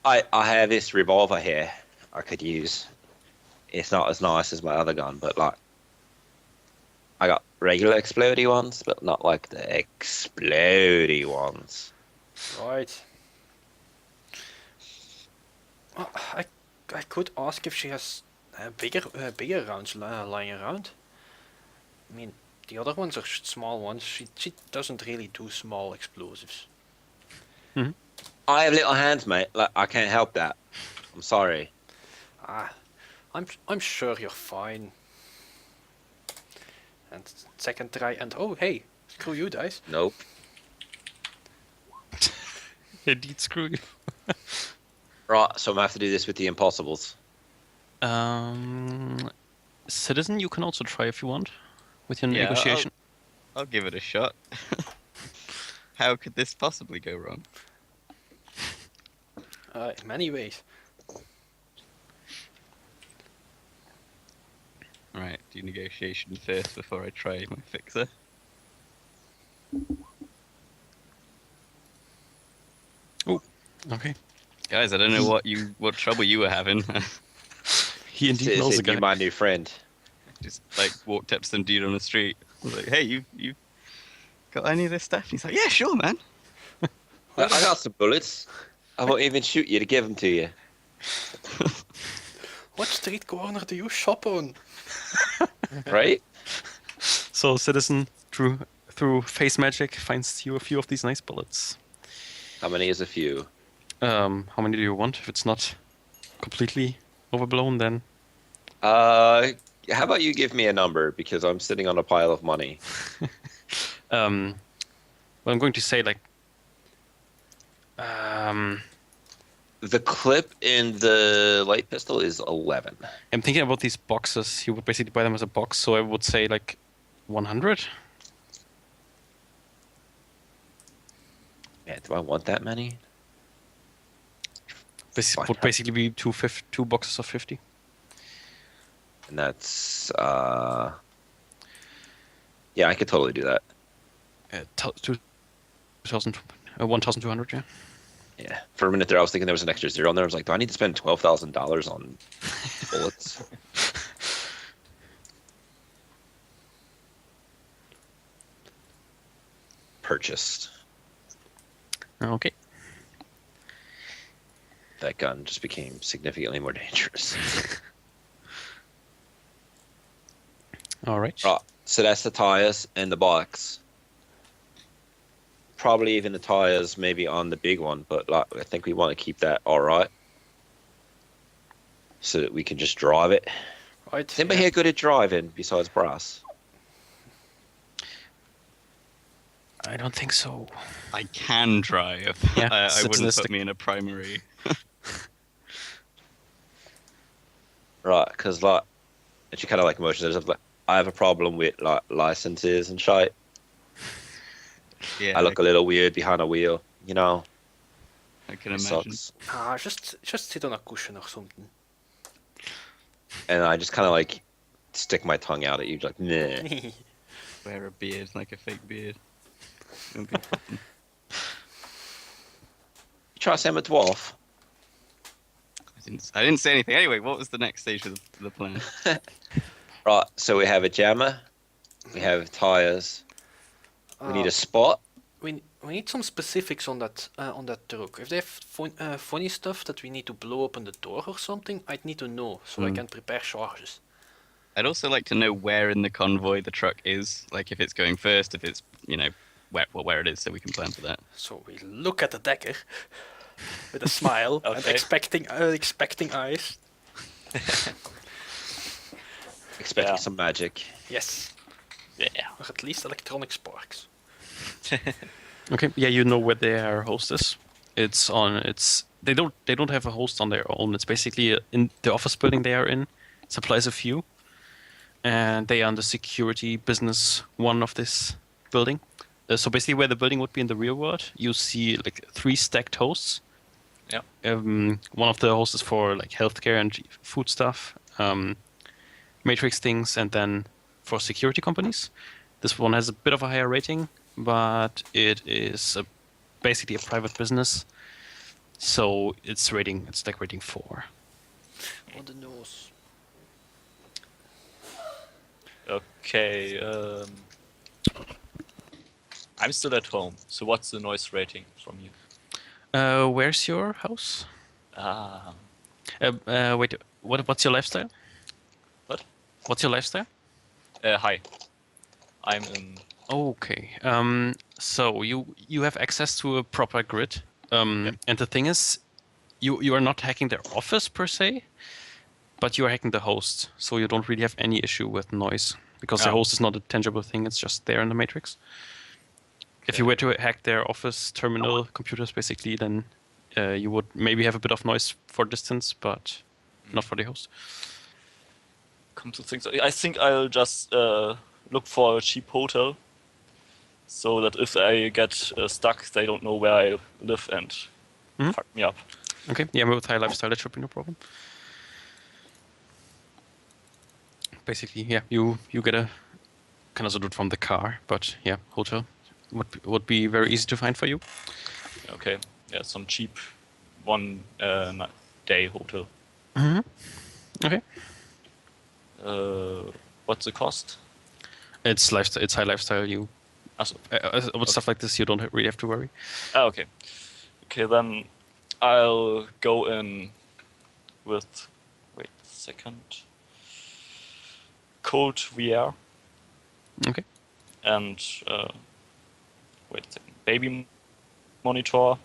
I have this revolver here I could use. It's not as nice as my other gun, but like I got regular explodey ones, but not like the explodey ones.
Right. Well, I could ask if she has bigger rounds lying around. I mean, the other ones are small ones. She doesn't really do small explosives.
I have little hands, mate. Like I can't help that. I'm sorry.
I'm sure you're fine. And second try, and oh hey, screw you, dice.
Nope.
Indeed, screw you.
Right, so I'm gonna have to do this with the impossibles.
Citizen, you can also try if you want with your
Yeah,
negotiation.
I'll give it a shot. How could this possibly go wrong?
In many ways.
Right, do negotiation first before I try my fixer.
Okay.
Guys, I don't know what trouble you were having.
He indeed knows the
Citizen,
guy.
you're my new friend.
Just like walked up to some dude on the street. I was like, "Hey, you got any of this stuff?" And he's like, "Yeah, sure, man."
I got some bullets. I won't even shoot you to give them to you.
What street corner do you shop on?
Right?
So Citizen, through face magic, finds you a few of these nice bullets.
How many is a few?
How many do you want? If it's not completely overblown, then
How about you give me a number because I'm sitting on a pile of money.
well, I'm going to say like
The clip in the light pistol is 11.
I'm thinking about these boxes. You would basically buy them as a box, so I would say like 100.
Man, do I want that many?
This
Fine.
would basically be two boxes of 50.
And that's yeah, I could totally do that.
1,200, yeah.
Yeah. For a minute there I was thinking there was an extra zero on there. I was like, do I need to spend $12,000 on bullets? Purchased.
Okay.
That gun just became significantly more dangerous.
All right.
Right, so that's the tires and the box. Probably even the tires maybe on the big one, but like, I think we want to keep that all right. So that we can just drive it.
Right.
Is anybody here good at driving besides Brass?
I don't think so.
I can drive.
Yeah,
I wouldn't
statistic.
put me in a primary.
Right, because like, it's kind of like emotions. I have a problem with like licenses and shit.
Yeah,
I look a little weird behind a wheel, you know.
I can
It
imagine.
sucks.
Just sit on a cushion or something.
And I just kind of like stick my tongue out at you, like, nah.
Wear a beard, like a fake beard. It'll be fun.
You try to say I'm a dwarf.
I didn't say anything. Anyway, what was the next stage of the plan?
Right, so we have a jammer, we have tires, we need a spot.
We need some specifics on that truck. If they have funny stuff that we need to blow open the door or something, I'd need to know so I can prepare charges.
I'd also like to know where in the convoy the truck is. Like if it's going first, if it's where it is, so we can plan for that.
So we look at the decker with a smile and
Okay.
expecting eyes.
Expecting
Yeah.
some magic.
Yes,
Yeah.
or at least electronic sparks.
Okay. Yeah, you know where their host is. They don't have a host on their own. It's basically in the office building they are in. Supplies a few, and they are in the security business one of this building. So basically, where the building would be in the real world, you see like 3 stacked hosts.
Yeah.
One of the hosts is for like healthcare and food stuff, matrix things, and then for security companies. This one has a bit of a higher rating, but it is basically a private business, so it's like rating 4.
On the nose.
Okay. I'm still at home. So what's the noise rating from you?
Where's your house?
Ah.
Wait, what's your lifestyle?
What?
What's your lifestyle?
Hi. I'm in.
Okay. So you have access to a proper grid. And the thing is, you are not hacking their office per se, but you are hacking the host. So you don't really have any issue with noise because the
Oh.
host is not a tangible thing. It's just there in the matrix. If you were to hack their office terminal computers, basically, then You would maybe have a bit of noise for distance, but not for the host.
Come to think, I think I'll just look for a cheap hotel, so that if I get stuck, they don't know where I live and
Mhm.
fuck me up.
Okay, yeah, with high lifestyle, that should be no problem. Basically, yeah, you get a kind of sort of from the car, but yeah, hotel would be very easy to find for you.
Okay, yeah, some cheap one day hotel.
Mm-hmm. Okay,
What's the cost?
it's lifestyle. It's high lifestyle. You
Also,
with stuff like this, you don't really have to worry.
okay. Okay, then I'll go in with. Wait a second. Cold VR
Okay.
and wait a second. Baby monitor,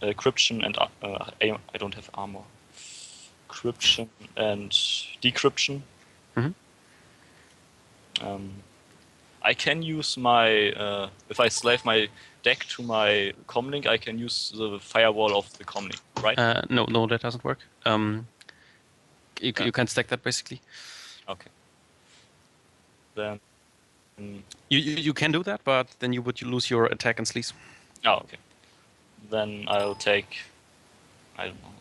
encryption and I don't have armor. Encryption and decryption.
Mhm.
I can use my if I slave my deck to my comlink, I can use the firewall of the comlink, right?
No, that doesn't work. You can't stack that basically.
Okay. Then
You can do that, but then you would lose your attack and sleaze.
oh, okay. Then I'll take, I don't know,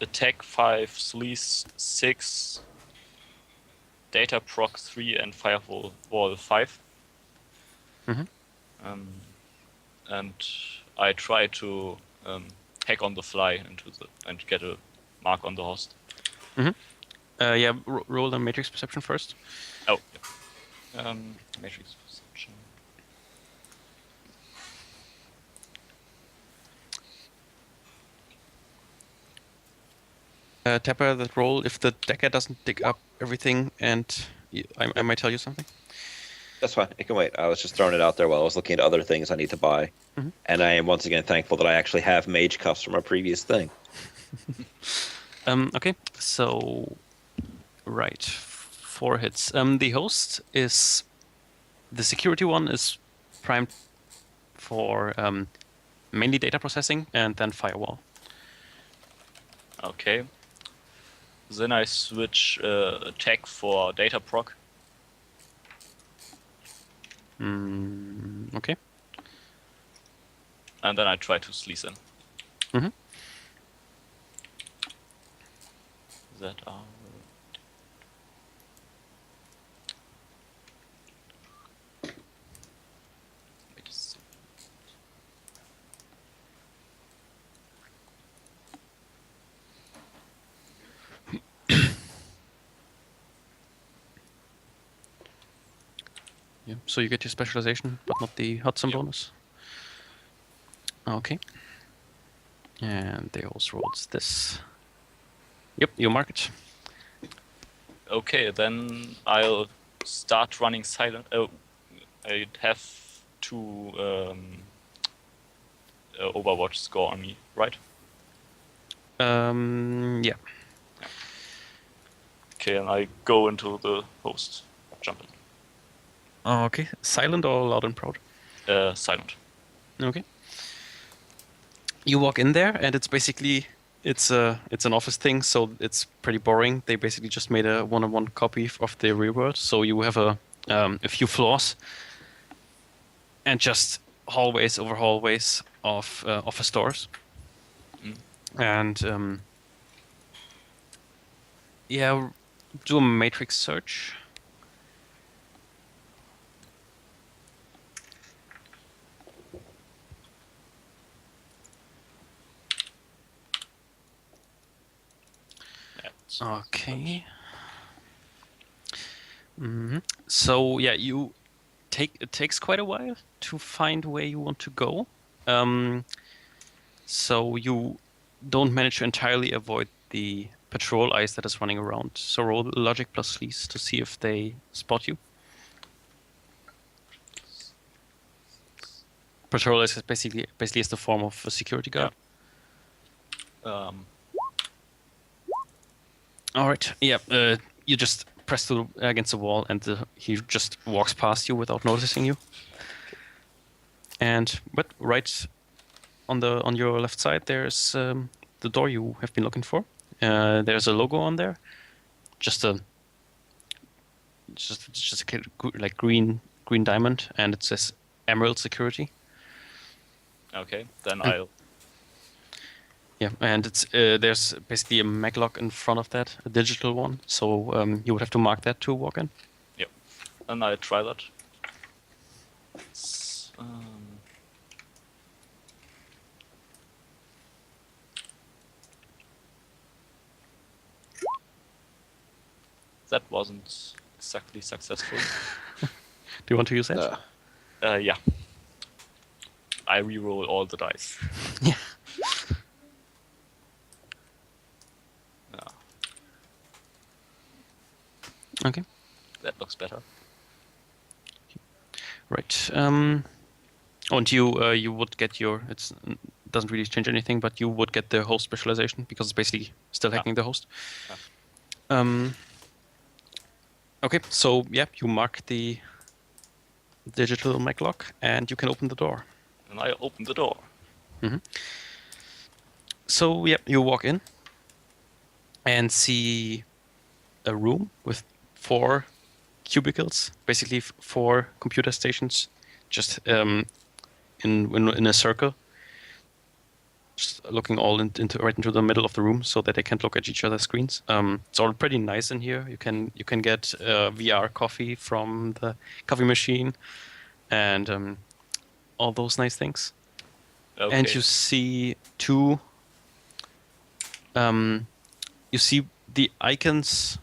attack 5, sleaze 6, data proc 3, and firewall 5.
Mhm.
And I try to hack on the fly and get a mark on the host.
Yeah, roll a matrix perception first.
Oh, yeah. Matrix perception.
Tapper that roll if the decker doesn't dig up everything, and I might tell you something.
That's fine. It can wait. I was just throwing it out there while I was looking at other things I need to buy.
Mhm.
And I am once again thankful that I actually have mage cuffs from a previous thing.
Okay, so right, 4 hits. The host is the security one is primed for mainly data processing and then firewall.
Okay. Then I switch attack for data proc.
Okay.
And then I try to sleaze in.
Mhm.
That are. Wait a second.
Yeah. So you get your specialization, but not the Hudson
Yep.
bonus. Okay. And they also rolled this. Yep, you mark it.
Okay, then I'll start running silent. Oh, I'd have to Overwatch score on me, right?
Yeah.
Okay, and I go into the host. Jump in.
Okay. Silent or loud and proud?
Silent.
Okay. You walk in there, and it's basically it's an office thing, so it's pretty boring. They basically just made a one-on-one copy of the real world. So you have a few floors, and just hallways over hallways of office stores, and yeah, do a matrix search.
Yeah,
Okay. So yeah, it takes quite a while to find where you want to go. So you don't manage to entirely avoid the patrol eyes that is running around. So roll logic plus sleaze to see if they spot you. Patrol eyes is basically is the form of a security guard. All right. Yeah. You just press against the wall, and he just walks past you without noticing you. But right on your left side, there's the door you have been looking for. There's a logo on there, just a like green diamond, and it says Emerald Security.
Okay, then
Mm.
I'll.
Yeah, and it's there's basically a maglock in front of that, a digital one. So you would have to mark that to walk in.
Then I'll try that. That wasn't exactly successful.
Do you want to use Edge?
Yeah. I re-roll all the dice.
Yeah.
Yeah,
Okay.
that looks better.
Right. And you would get your doesn't really change anything, but you would get the host specialization because it's basically still hacking the host. Okay, so yeah, you mark the digital maglock and you can open the door.
And I open the door.
So yeah, you walk in and see a room with 4 cubicles, basically 4 computer stations, just in a circle, just looking all into the middle of the room, so that they can't look at each other's screens. It's all pretty nice in here. You can get VR coffee from the coffee machine, and all those nice things.
Okay.
And you see 2. You see the icons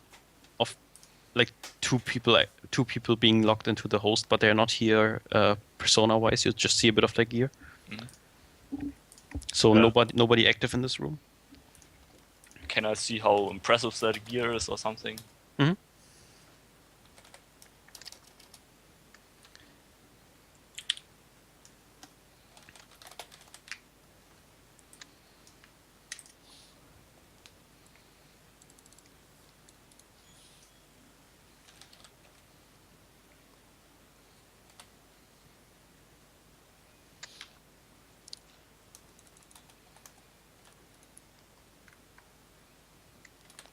of like 2 people being logged into the host, but they're not here persona-wise. You just see a bit of their gear. So
Yeah.
nobody active in this room.
Can I see how impressive that gear is or something?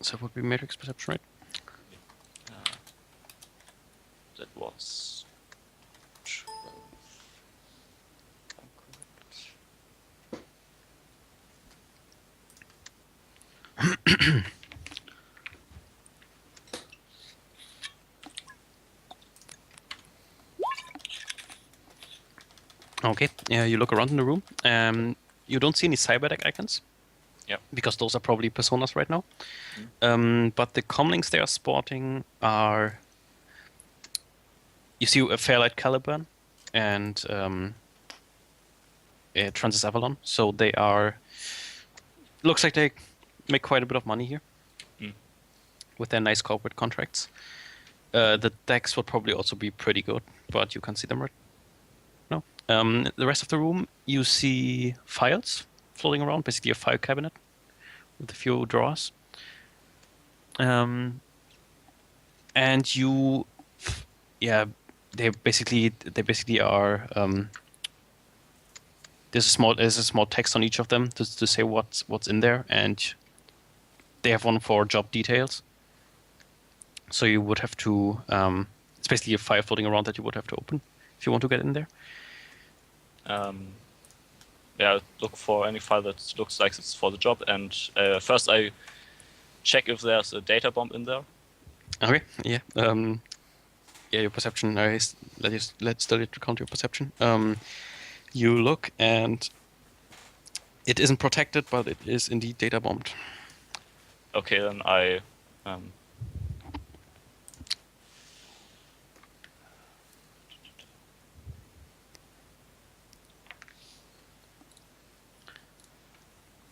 So it would be matrix perception, right?
That was 12. I'm correct.
Okay. Yeah, you look around in the room. You don't see any cyberdeck icons.
Yep.
Because those are probably personas right now. But the comlinks they are sporting are. You see a Fairlight Caliburn and a Transys Avalon. So they are. Looks like they make quite a bit of money here with their nice corporate contracts. The decks would probably also be pretty good, but you can't see them right now. The rest of the room, you see files floating around, basically a file cabinet with a few drawers. And you, yeah, they basically are. There's a small text on each of them to say what's in there, and they have one for job details. So you would have to. It's basically a file floating around that you would have to open if you want to get in there.
Yeah, look for any file that looks like it's for the job, and first I check if there's a data bomb in there.
Okay. Yeah. Yeah. Your perception. Let's still count your perception. You look, and it isn't protected, but it is indeed data bombed.
Okay, then I.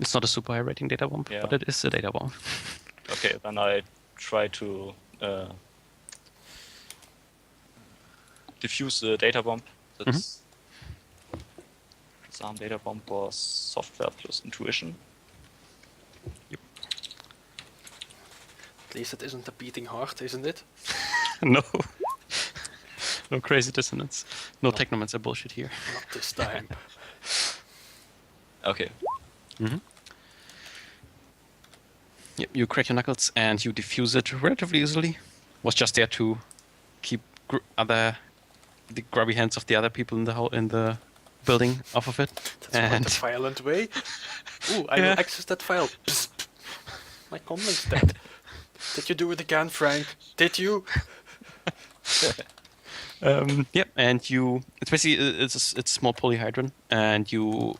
It's not a super high rating data bomb,
Yeah.
but it is a data bomb.
Okay, then I try to diffuse the data bomb. That's Disarm data bomb was software plus intuition.
At least it isn't a beating heart, isn't it?
No. No crazy dissonance. No technomancer bullshit here.
Not this time.
Okay.
Yep, you crack your knuckles and you defuse it relatively easily. Was just there to keep the grubby hands of the other people in the building off of it.
That's quite
And
a violent way. Ooh, I
Yeah.
will access that file. Psst. My comlink's dead. Did you do it again, Frank? Did you?
yep, and it's basically it's a small polyhedron, and you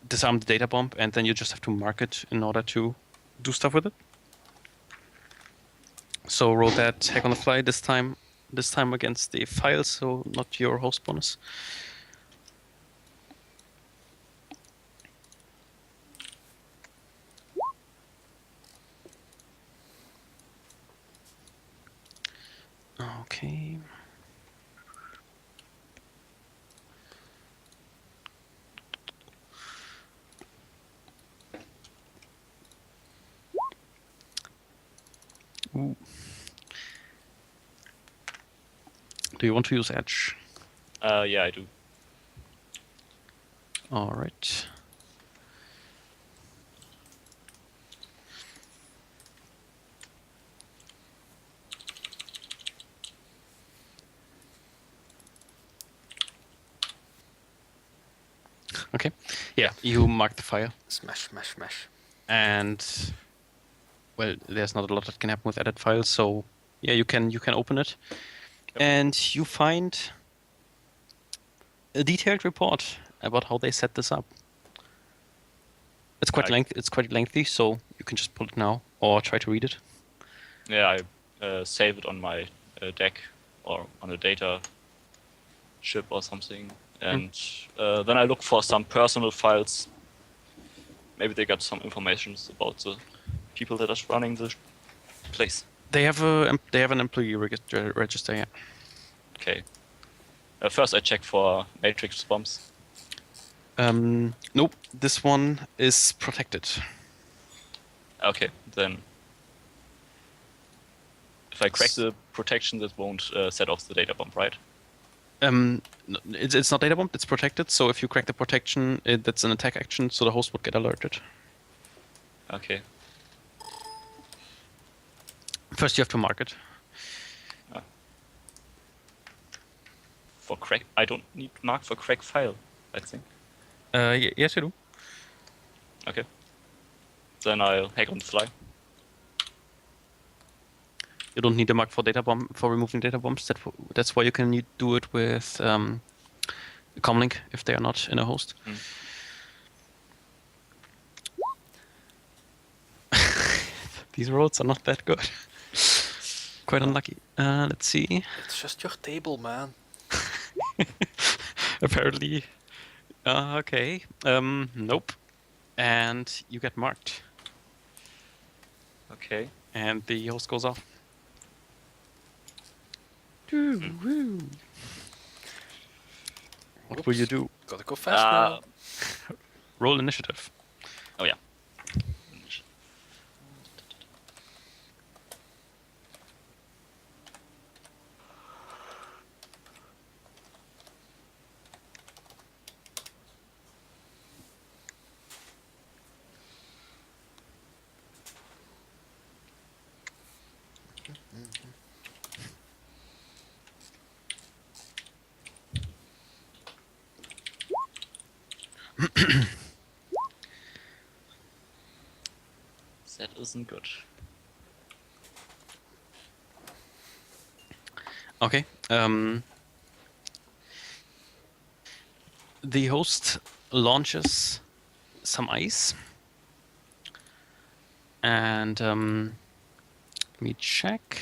disarm the data bomb, and then you just have to mark it in order to do stuff with it. So roll that hack on the fly this time against the file, so not your host bonus. Okay. Ooh. Do you want to use Edge?
Yeah, I do.
All right. Okay. Yeah, you mark the file,
Smash, smash, smash.
and well, there's not a lot that can happen with edit files, so yeah, you can open it, and you find a detailed report about how they set this up. It's quite
Like-
It's quite lengthy, so you can just pull it now or try to read it.
Yeah, I save it on my deck or on a data chip or something, and then I look for some personal files. Maybe they got some information about the people that are running the place.
They have an employee register. Yeah.
Okay. First, I check for matrix bombs.
Nope. This one is protected.
Okay, then if I crack the protection, that won't set off the data bomb, right?
It's not data bomb. It's protected. So if you crack the protection, that's an attack action. So the host would get alerted.
Okay.
First, you have to mark it.
For crack, I don't need mark for crack file, I think.
Yes, you do.
Okay. Then I'll hack on the fly.
You don't need a mark for data bomb for removing data bombs. That's why you can do it with comlink if they are not in a host. These rolls are not that good. Quite unlucky. Let's see.
It's just your table, man.
Apparently. Okay. Nope. And you get marked.
Okay.
And the host goes off. Woo. What will you
Oops.
do?
Gotta go fast now.
Roll initiative.
Oh yeah. That isn't good.
Okay. The host launches some ice. And let me check.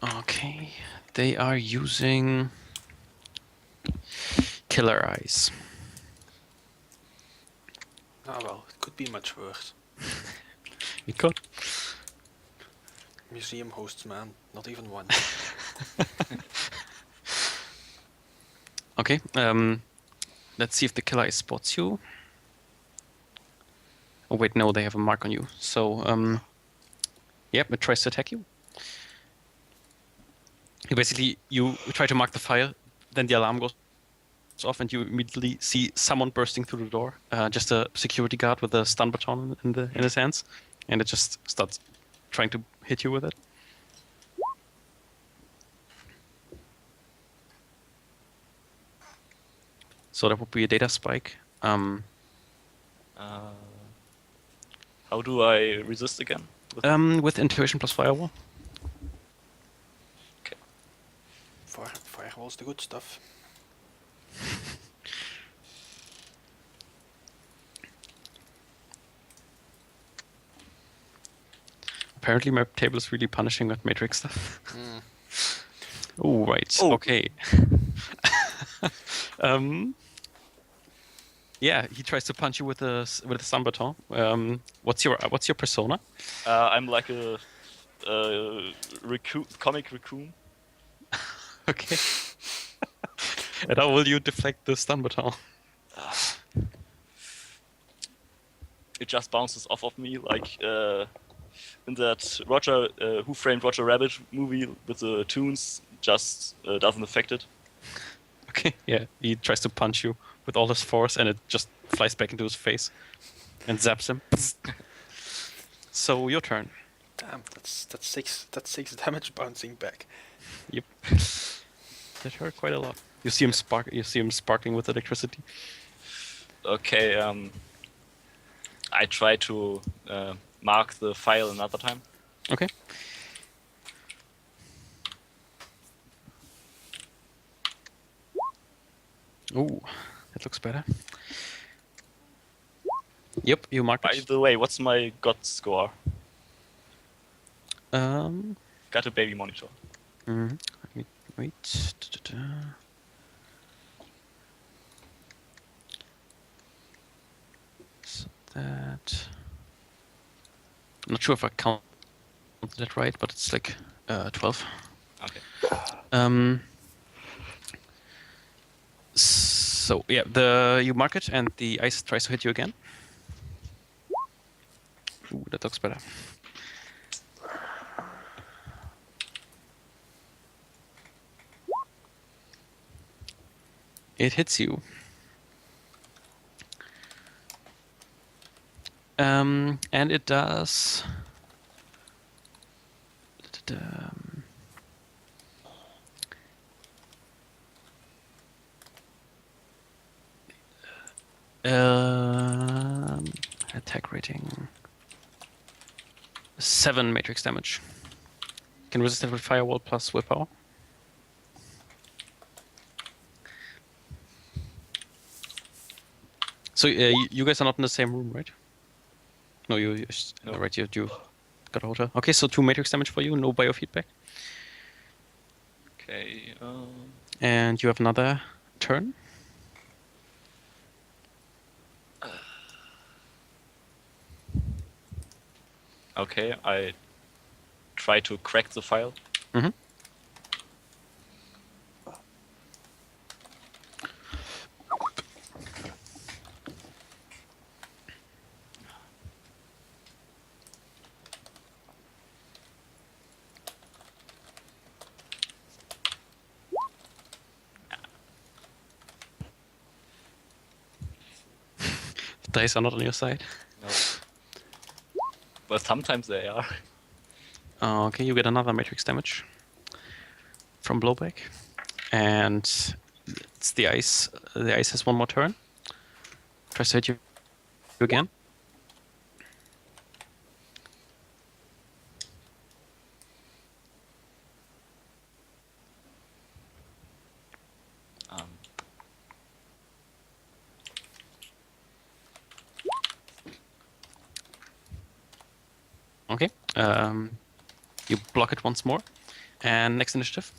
Okay. They are using killer ice.
Ah well, it could be much worse.
It could.
Museum hosts, man. Not even one.
Okay. Let's see if the killer ice spots you. Oh wait, no, they have a mark on you. So, yep, it tries to attack you. you try to mark the fire, then the alarm goes off, and you immediately see someone bursting through the door. Just a security guard with a stun baton in his hands, and it just starts trying to hit you with it. So that would be a data spike.
How do I resist again?
With intuition plus firewall.
Firewall's the good stuff.
Apparently, my table is really punishing that matrix stuff. Oh, right.
Oh.
Okay. Yeah, he tries to punch you with a stun baton. What's your persona?
I'm like a comic raccoon.
Okay. And how will you deflect the stun baton?
It just bounces off of me like in that Roger Who Framed Roger Rabbit movie with the tunes. Just doesn't affect it.
Okay. Yeah, he tries to punch you with all his force, and it just flies back into his face and zaps him. So your turn.
Damn, that's six damage bouncing back.
Yep. That hurt quite a lot. You see him sparkling with electricity.
Okay. I try to mark the file another time.
Okay. Ooh, that looks better. Yep, you mark
By
it.
the way, what's my God score?
Um,
Got a baby monitor.
Let me wait. So that. I'm not sure if I counted that right, but it's like 12.
Okay.
So yeah, you mark it, and the ice tries to hit you again. Ooh, that looks better. It hits you. And it does. Attack rating 7 matrix damage. Can resist it with firewall plus willpower. So you guys are not in the same room, right? No,
No.
right. You got a hotel. Okay, so 2 matrix damage for you. No biofeedback.
Okay.
And you have another turn.
Okay. I try to crack the file.
Mm-hmm. The dice are not on your side.
No. But sometimes they are.
Okay, you get another matrix damage from blowback, and it's the ice. The ice has one more turn. Tries to hit you again. Okay. You block it once more, and next initiative.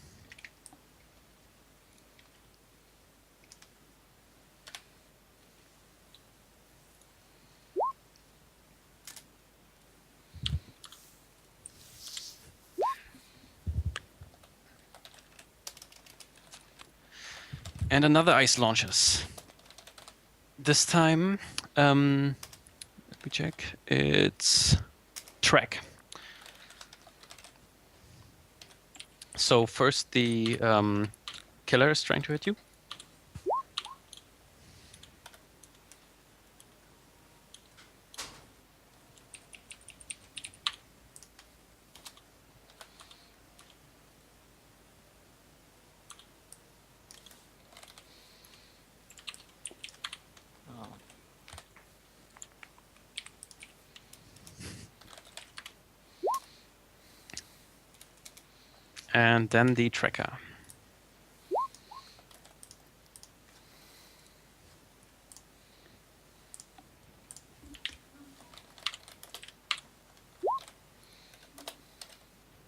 And another ice launches. This time, let me check. It's track. So first the killer is trying to hit you.
Oh.
And then the tracker.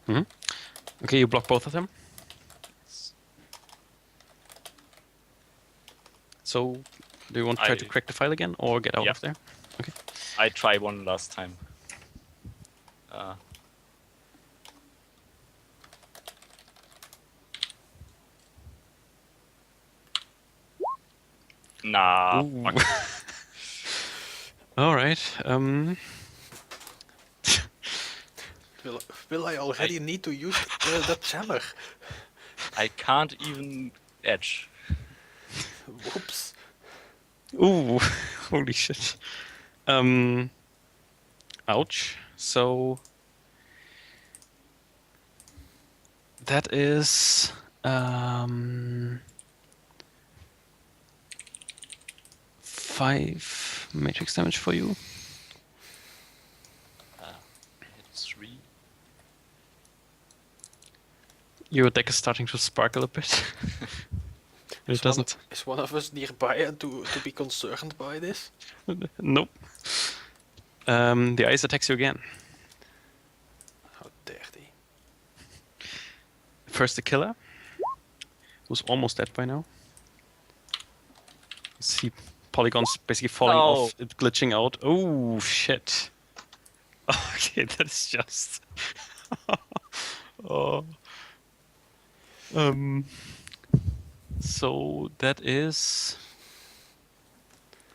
Hmm. Okay, you block both of them. So, do you want to try to
I-
crack the file again or get out
Yeah.
of there? Okay.
I try one last time. Nah.
Ooh.
Fuck.
All right.
Will I already need to use that jammer?
I can't even edge.
Whoops.
Ooh. Holy shit. Ouch. So that is 5 matrix damage for you.
It's 3.
Your deck is starting to sparkle a bit. It doesn't.
Is one of us nearby and to be concerned by this?
Nope. The ice attacks you again.
How dare they?
First the killer, who's almost dead by now. You see polygons basically falling off, it glitching out. Oh shit. Okay, that's just. Oh. So that is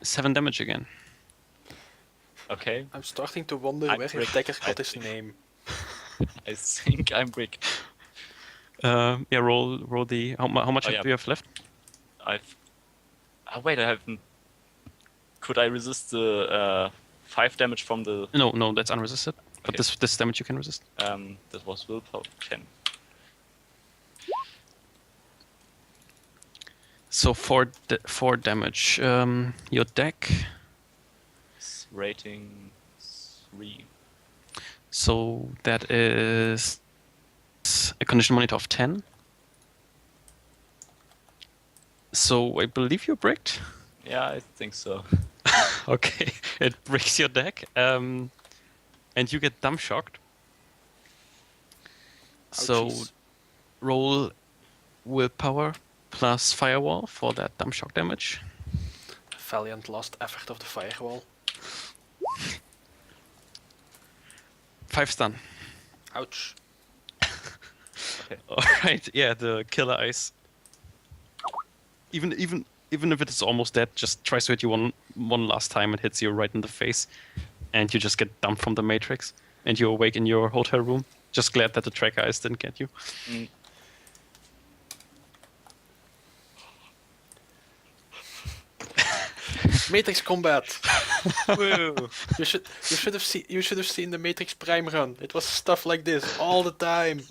7 damage again.
Okay.
I'm starting to wonder
I'm
where his
bricked,
decker
I
got his
think.
name.
I think I'm bricked.
Yeah, roll the. How much
Oh, yeah.
do you have left?
I've. Wait, I haven't. Could I resist the 5 damage from the?
No, that's unresisted. But
Okay.
this damage you can resist.
That was willpower 10.
So 4 damage. Your deck.
Rating 3.
So that is a condition monitor of 10. So I believe you're bricked.
Yeah, I think so.
Okay, it breaks your deck, and you get dumb shocked. So
Ouchies.
roll willpower plus firewall for that dumb shock damage.
Valiant last effort of the firewall.
5 stun.
Ouch.
All right, yeah, the killer ice. Even if it is almost dead, just tries to hit you one last time and hits you right in the face, and you just get dumped from the matrix, and you awake in your hotel room. Just glad that the tracker ice didn't get you.
Mm.
Matrix combat.
Woo.
You should have seen the Matrix Prime run. It was stuff like this all the time.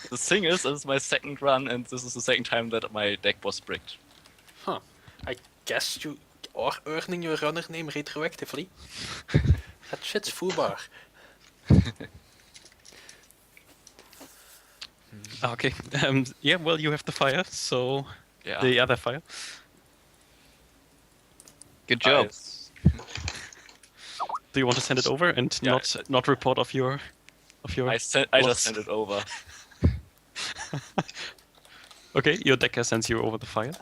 The thing is, this is my second run, and this is the second time that my deck was bricked.
Huh. I guess you are earning your runner name retroactively. That shit's foobar.
Okay. Yeah. Well, you have the fire, so
Yeah.
the other fire.
Good job.
Do you want to send it over and
Yeah.
not report of your
I
loss?
just sent it over.
Okay, your decker sends you over the fire.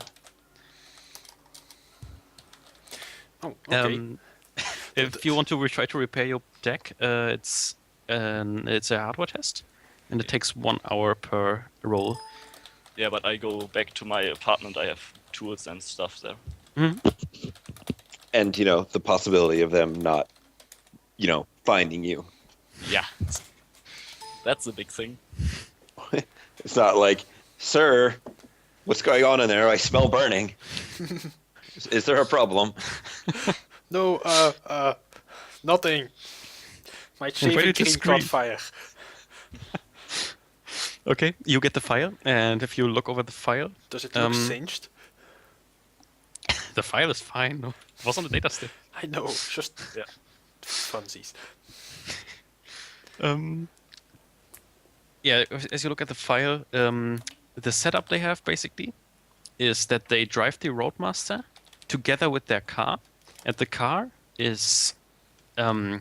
Oh, okay.
If you want to try to repair your deck, it's a hardware test, and it takes 1 hour per roll.
Yeah, but I go back to my apartment. I have tools and stuff there.
And, the possibility of them not, finding you.
Yeah. That's a big thing.
It's not like, sir, what's going on in there? I smell burning. Is there a problem?
No, nothing. My
why
shaving
did you
cream caught
scream?
fire.
Okay, you get the file, and if you look over the file,
Does it look singed?
the file is fine. No, it was on the data stick.
I know, just
Yeah.
funsies.
Yeah, as you look at the file, the setup they have basically is that they drive the Roadmaster together with their car, and the car is, I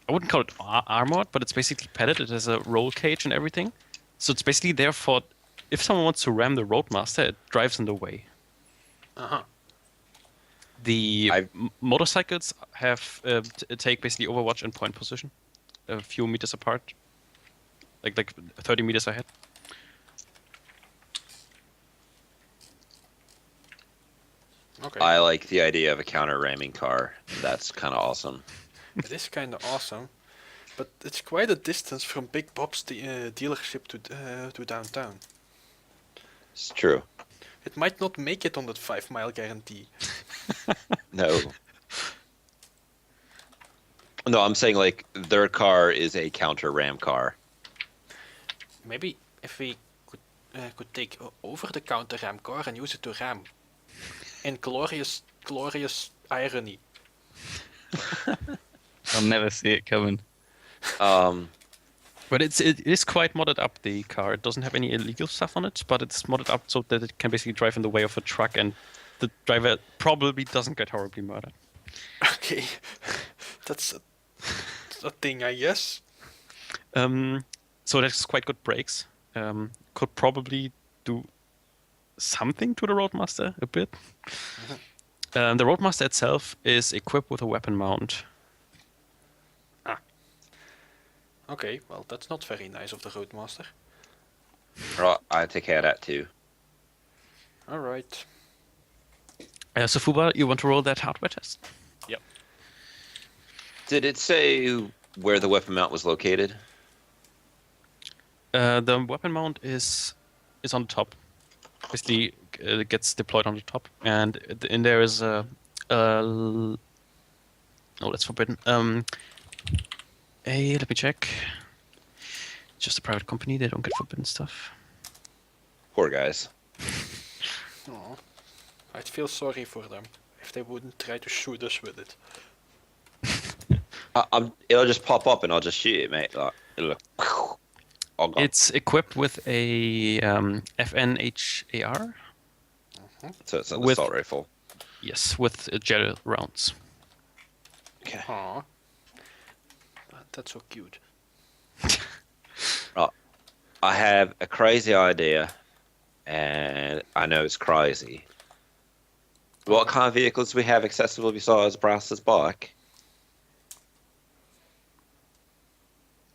wouldn't call it armored, but it's basically padded. It has a roll cage and everything, so it's basically there for if someone wants to ram the Roadmaster, it drives in the way.
Uh-huh.
The
I've-
motorcycles have take basically overwatch and point position, a few meters apart, like 30 meters ahead.
Okay.
I like the idea of a counter ramming car. That's kind of awesome.
It is kind of awesome, but it's quite a distance from Big Bob's dealership to downtown.
It's true.
It might not make it on that 5-mile guarantee.
No. No, I'm saying like their car is a counter ram car.
Maybe if we could take over the counter ram car and use it to ram. In glorious irony.
I'll never see it coming.
But it is quite modded up, the car. It doesn't have any illegal stuff on it, but it's modded up so that it can basically drive in the way of a truck, and the driver probably doesn't get horribly murdered.
Okay, that's a thing, I guess.
So that's quite good brakes. Could probably do something to the Roadmaster a bit. The Roadmaster itself is equipped with a weapon mount.
Okay, well, that's not very nice of the Roadmaster.
Right, I take care of that too.
Alright.
So Fuba, you want to roll that hardware test?
Yep.
Did it say where the weapon mount was located?
The weapon mount is on the top. Basically, it gets deployed on the top, and in there is a. Oh, that's forbidden. Hey, let me check. Just a private company; they don't get forbidden stuff.
Poor guys.
Aw. I'd feel sorry for them if they wouldn't try to shoot us with it.
It'll just pop up and I'll just shoot it, mate. Like, it'll look. Oh, God.
It's equipped with a FNHAR.
So it's an
with-
assault rifle.
Yes, with gel rounds.
Okay.
Aw. That's so cute.
I have a crazy idea, and I know it's crazy. What kind of vehicles do we have accessible besides Brass's bike?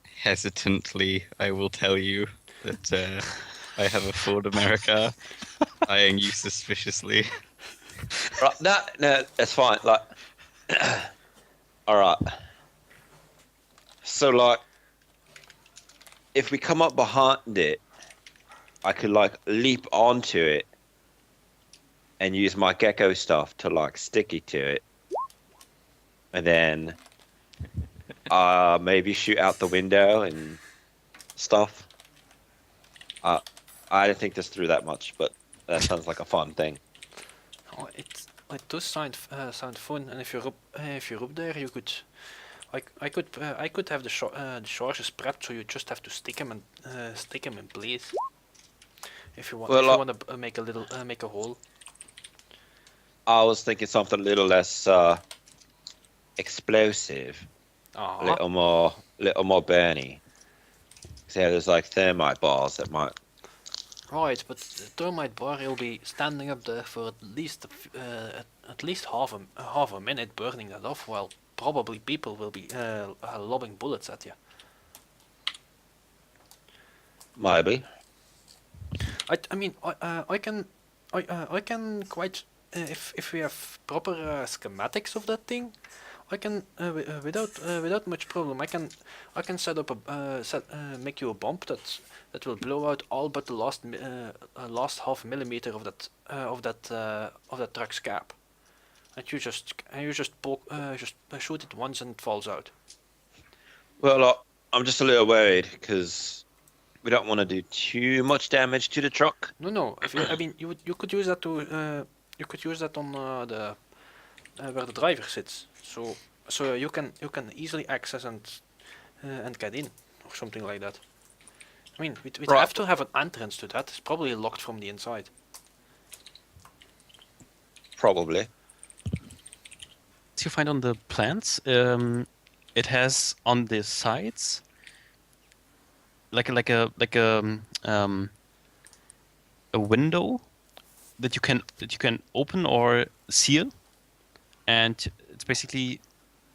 Hesitantly, I will tell you that I have a Ford America, eyeing you suspiciously.
Right, no, it's fine. Like, all right. So, like, if we come up behind it, I could like leap onto it and use my gecko stuff to like sticky to it, and then maybe shoot out the window and stuff. I didn't think this through that much, but that sounds like a fun thing.
Oh, it does sound fun, and if you're up there, you could. I could have the charges prepped, so you just have to stick them in place. If you want,
Well,
if you want to make a little make a hole.
I was thinking something a little less explosive, a little more burny. So there's like thermite bars that might.
Right, but the thermite bar will be standing up there for at least half a minute, burning that off, while probably people will be lobbing bullets at you.
Maybe.
I mean, I can quite if we have proper schematics of that thing, without much problem. I can set up make you a bomb that will blow out all but the last half millimeter of that truck's cap. And you just shoot it once and it falls out.
Well, I'm just a little worried because we don't want to do too much damage to the truck.
No. If you, I mean, you could use that you could use that on the where the driver sits. So you can easily access and get in or something like that. I mean, we'd
Right.
have to have an entrance to that. It's probably locked from the inside.
Probably.
As you find on the plans, it has on the sides a window that you can open or seal, and it's basically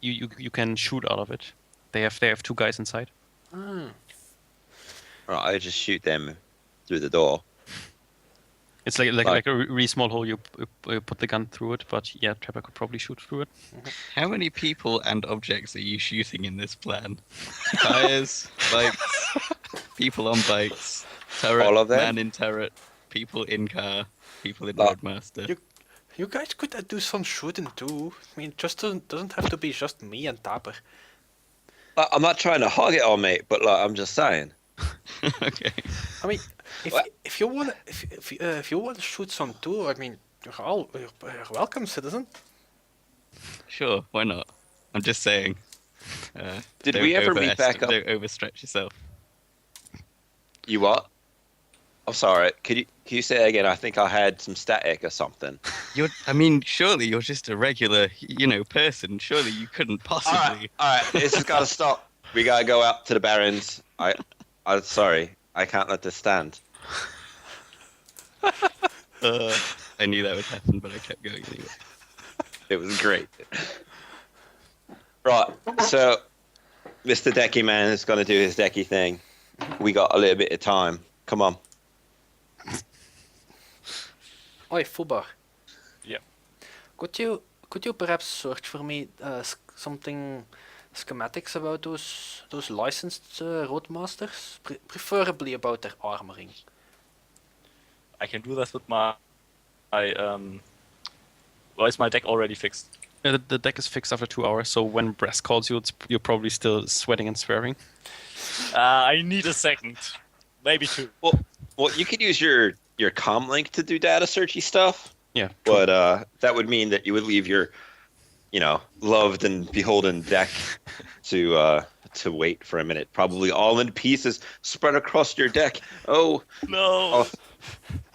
you can shoot out of it. They have two guys inside.
Ah.
Right, I just shoot them through the door.
It's like a really small hole. You put the gun through it, but yeah, Trevor could probably shoot through it.
How many people and objects are you shooting in this plan? Tires, bikes, people on bikes, turret,
All of them?
man in turret, people in car, people in
Oh.
Roadmaster.
You guys could do some shooting too. I mean, just doesn't have to be just me and Tapper.
I'm not trying to hog it all, mate, but like, I'm just saying.
Okay.
I mean,
What?
if you want to shoot some too, I mean, you're welcome, citizen.
Sure, why not? I'm just saying.
Did
don't
we ever meet back up?
Don't overstretch yourself.
You what? I'm sorry. Can you say it again? I think I had some static or something.
Surely you're just a regular, person. Surely you couldn't possibly.
All right. This has got to stop. We gotta go out to the Barrens. I'm sorry. I can't let this stand.
I knew that would happen, but I kept going anyway.
It was great. Right. So, Mr. Decky Man is gonna do his Decky thing. We got a little bit of time. Come on.
Oi, Fubar.
Yeah.
Could you perhaps search for me something schematics about those licensed roadmasters, preferably about their armoring?
I can do that with my. Well, is my deck already fixed?
The deck is fixed after 2 hours, so when Brass calls you, you're probably still sweating and swearing.
I need a second, maybe two.
Well, you could use your comlink to do data searchy stuff.
Yeah,
But that would mean that you would leave your, loved and beholden deck to wait for a minute, probably all in pieces spread across your deck. Oh,
No,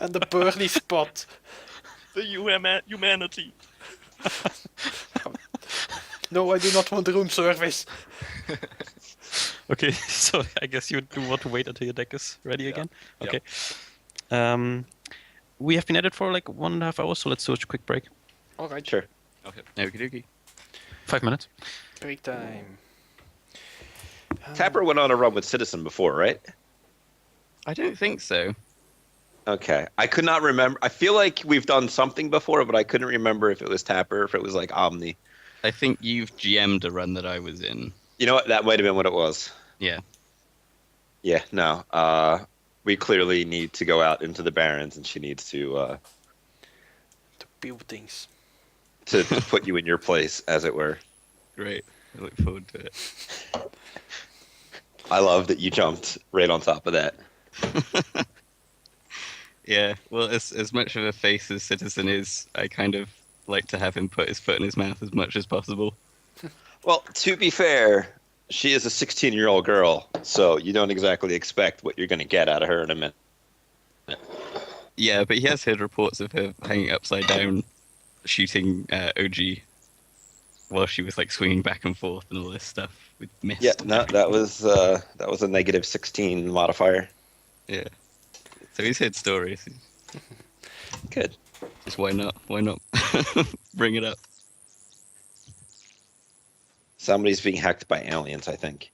And the burly spot.
the humanity.
No, I do not want room service.
Okay, so I guess you do want to wait until your deck is ready again?
Yeah.
Okay. We have been at it for like 1.5 hours, so let's do a quick break.
All right,
sure.
Okay.
Okie dokie.
5 minutes.
break time.
Tapper went on a run with Citizen before, right?
I don't think so.
Okay. I could not remember. I feel like we've done something before, but I couldn't remember if it was Tapper or if it was like Omni.
I think you've GM'd a run that I was in.
You know what? That might have been what it was.
Yeah.
Yeah, no. We clearly need to go out into the Barrens, and she needs to
To build things.
to put you in your place, as it were.
Great. I look forward to it.
I love that you jumped right on top of that.
Yeah, well, as much of a face as Citizen is, I kind of like to have him put his foot in his mouth as much as possible.
Well, to be fair, she is a 16-year-old girl, so you don't exactly expect what you're going to get out of her in a minute.
Yeah, but he has heard reports of her hanging upside down, shooting OG while she was like swinging back and forth and all this stuff with mist.
Yeah, no, that was a negative 16 modifier.
Yeah. So he's heard stories.
Good.
Just why not? Why not bring it up?
Somebody's being hacked by aliens, I think.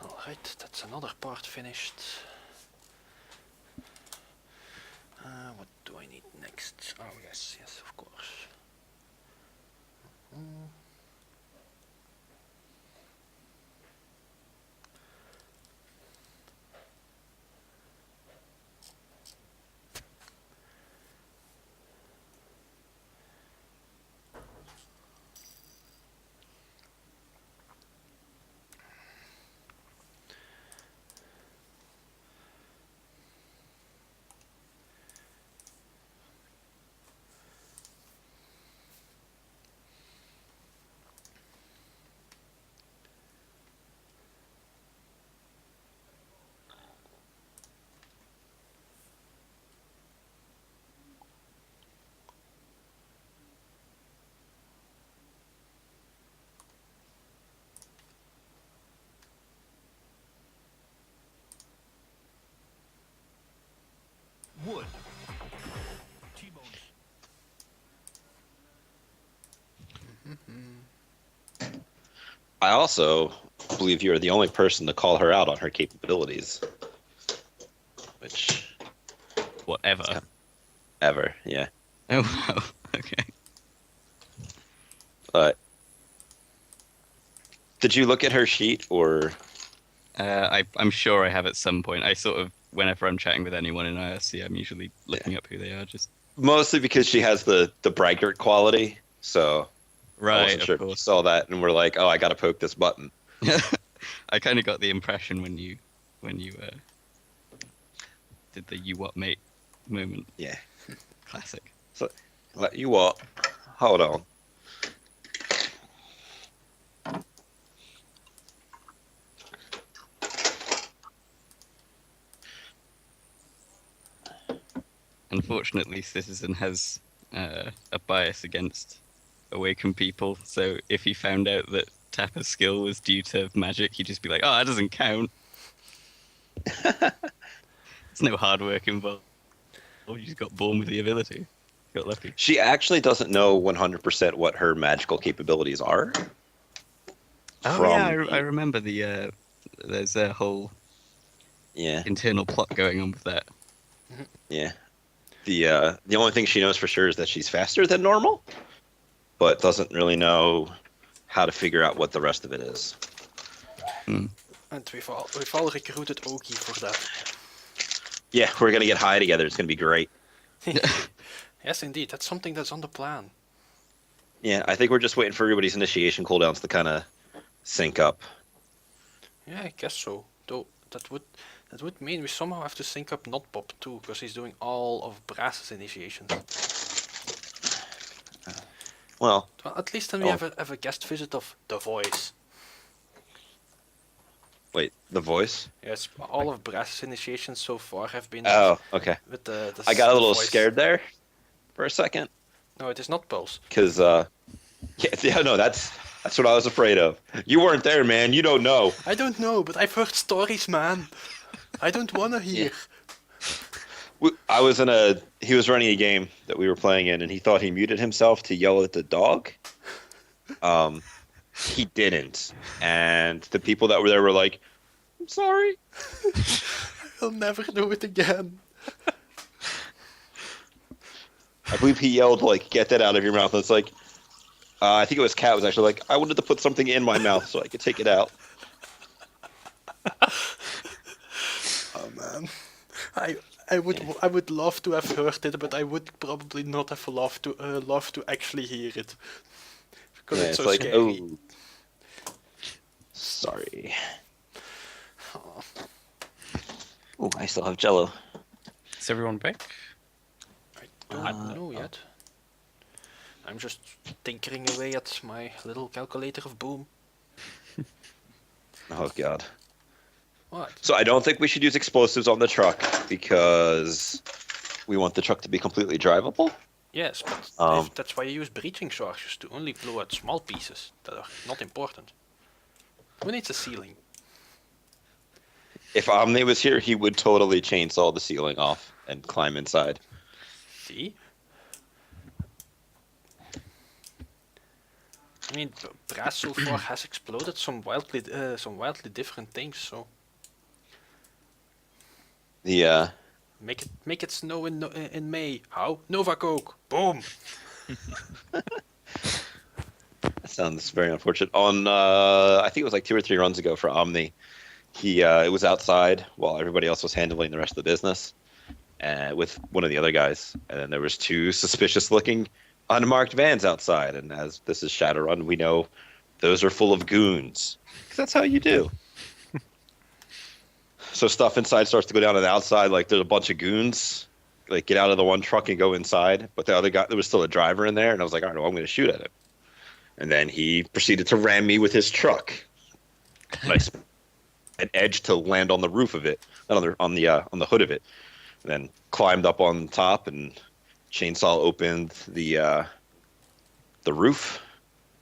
Alright, that's another part finished. What do I need next? Oh yes, of course.
Wood. T-bone.
I also believe you are the only person to call her out on her capabilities. Which,
Whatever.
ever, yeah.
Oh wow. Okay.
But did you look at her sheet, or
I'm sure I have at some point. I sort of, whenever I'm chatting with anyone in IRC, I'm usually looking up who they are. Just
mostly because she has the braggart quality? So I
right,
wasn't sure
of
if you
course.
saw that and we're like, oh, I got to poke this button.
I kind of got the impression when you did the "you what mate" moment.
Yeah.
Classic.
So you what? Hold on.
Unfortunately, Citizen has a bias against awakened people. So if he found out that Tapper's skill was due to magic, he'd just be like, "Oh, that doesn't count. There's no hard work involved. You just got born with the ability. Got lucky."
She actually doesn't know 100% what her magical capabilities are.
Oh yeah, I remember the. There's a whole
Yeah,
internal plot going on with that.
yeah. The only thing she knows for sure is that she's faster than normal, but doesn't really know how to figure out what the rest of it is.
And we've all recruited Oki for that.
Yeah, we're gonna get high together. It's gonna be great.
Yes, indeed, that's something that's on the plan.
Yeah, I think we're just waiting for everybody's initiation cooldowns to kind of sync up.
Yeah, I guess so. Though that would mean we somehow have to sync up Not Bob too, because he's doing all of Brass's initiations.
Well,
Well, at least then we have a guest visit of The Voice.
wait, the voice?
Yes, all of Brass's initiations so far have been
Oh, okay.
with the
I got a
the
little
voice.
scared there for a second
No, it is not Pulse.
because yeah, no, that's what I was afraid of. You weren't there, man. You don't know.
I don't know, but I've heard stories, man. I don't wanna hear.
He was running a game that we were playing in, and he thought he muted himself to yell at the dog. He didn't, and the people that were there were like, "I'm sorry."
I'll never do it again.
I believe he yelled like, "Get that out of your mouth!" And it's like, I think it was Cat was actually like, "I wanted to put something in my mouth so I could take it out."
Oh man, I would love to have heard it, but I would probably not have loved to actually hear it because
Yeah,
it's so
like,
scary.
oh, sorry. Oh, I still have Jello.
Is everyone back?
I don't know yet. I'm just tinkering away at my little calculator of boom.
Oh God.
What?
So I don't think we should use explosives on the truck because we want the truck to be completely drivable.
Yes, but that's why you use breaching charges to only blow out small pieces that are not important. Who needs a ceiling?
If Omni was here, he would totally chainsaw the ceiling off and climb inside.
See? I mean, brass so far has exploded some wildly different things. So
The
make it snow in May. How? Nova Coke. Boom.
that sounds very unfortunate. On I think it was like 2 or 3 runs ago for Omni. He it was outside while everybody else was handling the rest of the business, with one of the other guys, and then there was 2 suspicious-looking unmarked vans outside. And as this is Shadowrun, we know those are full of goons, 'cause that's how you do. So stuff inside starts to go down to the outside, like there's a bunch of goons, like get out of the one truck and go inside. But the other guy, there was still a driver in there, and I was like, all right, well, I'm going to shoot at him. And then he proceeded to ram me with his truck. Nice, an edge to land on the roof of it, not on the hood of it. And then climbed up on top and chainsaw opened the roof,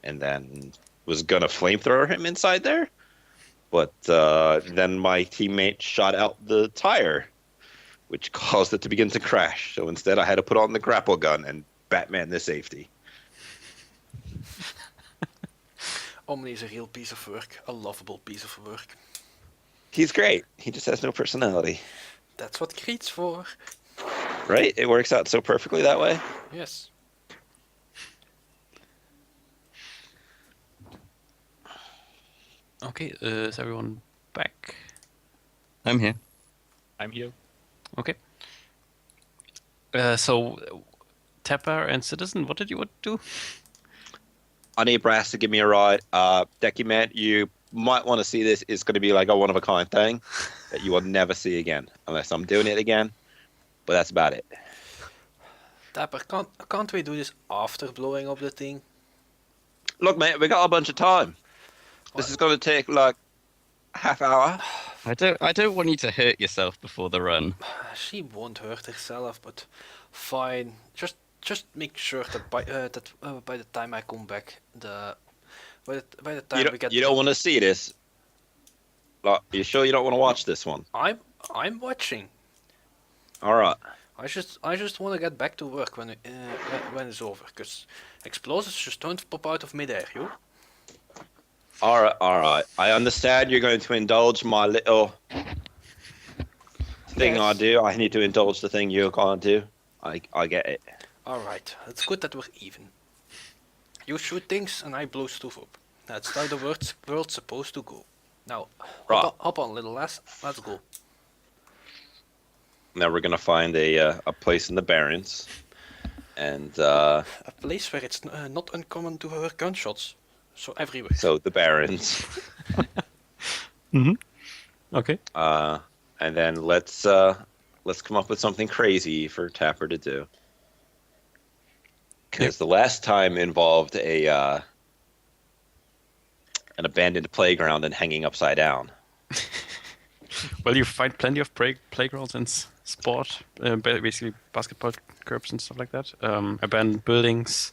and then was gonna flamethrower him inside there. But then my teammate shot out the tire, which caused it to begin to crash. So instead, I had to put on the grapple gun and Batman the safety.
Omni is a real piece of work, a lovable piece of work.
He's great. He just has no personality.
That's what Creed's for.
Right? It works out so perfectly that way.
Yes.
Okay, is everyone back?
I'm here.
I'm here.
Okay. So, Tapper and Citizen, what did you want to do?
I need Brass to give me a ride. Decky Man, you might want to see this. It's going to be like a one-of-a-kind thing that you will never see again unless I'm doing it again. But that's about it.
Tapper, can't we do this after blowing up the thing?
Look, mate, we got a bunch of time. This is going to take like half hour.
I don't want you to hurt yourself before the run.
She won't hurt herself, but fine. Just make sure that by the time I come back, by the time we get.
You don't want to see this. Like, you sure you don't want to watch this one?
I'm watching.
All right.
I just want to get back to work when it's over, cause explosives just don't pop out of midair, you.
All right. I understand you're going to indulge my little thing
Yes.
I do. I need to indulge the thing you're going to do. I get it.
All right, it's good that we're even. You shoot things and I blow stuff up. That's how the world's supposed to go. Now,
Right.
hop on, little lass. Let's go.
Now we're gonna find a place in the Barrens, and
A place where it's not uncommon to hear gunshots. So everywhere.
so the Barrens,
Okay.
and then let's come up with something crazy for Tapper to do. Because the last time involved an abandoned playground and hanging upside down.
Well, you find plenty of playgrounds and sport, basically basketball curbs and stuff like that. Abandoned buildings,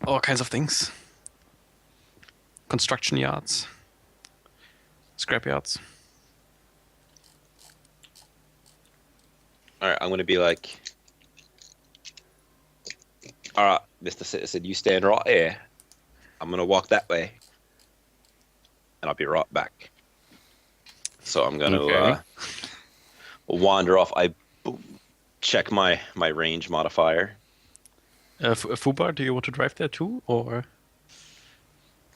all kinds of things. Construction yards, scrap yards.
All right, I'm gonna be like, all right, Mr. Citizen, you stand right here. I'm gonna walk that way, and I'll be right back. So I'm gonna
Okay.
wander off. I check my range modifier.
Fubar, do you want to drive there too, or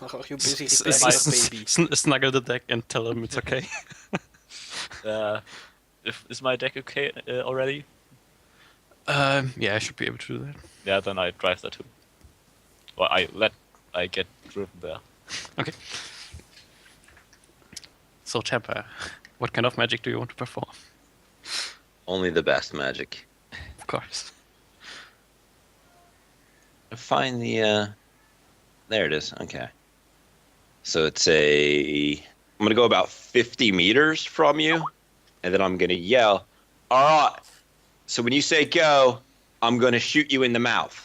Or are you busy
s-
repairing
s-
your
s-
baby?
snuggle the deck and tell him it's okay?
Is my deck okay already?
Yeah, I should be able to do that.
Yeah, then I drive there too. Or I get driven there.
Okay. So, Tapper, what kind of magic do you want to perform?
Only the best magic.
Of course.
Find the there it is. Okay. So I'm gonna go about 50 meters from you, and then I'm gonna yell, all right. So when you say go, I'm gonna shoot you in the mouth.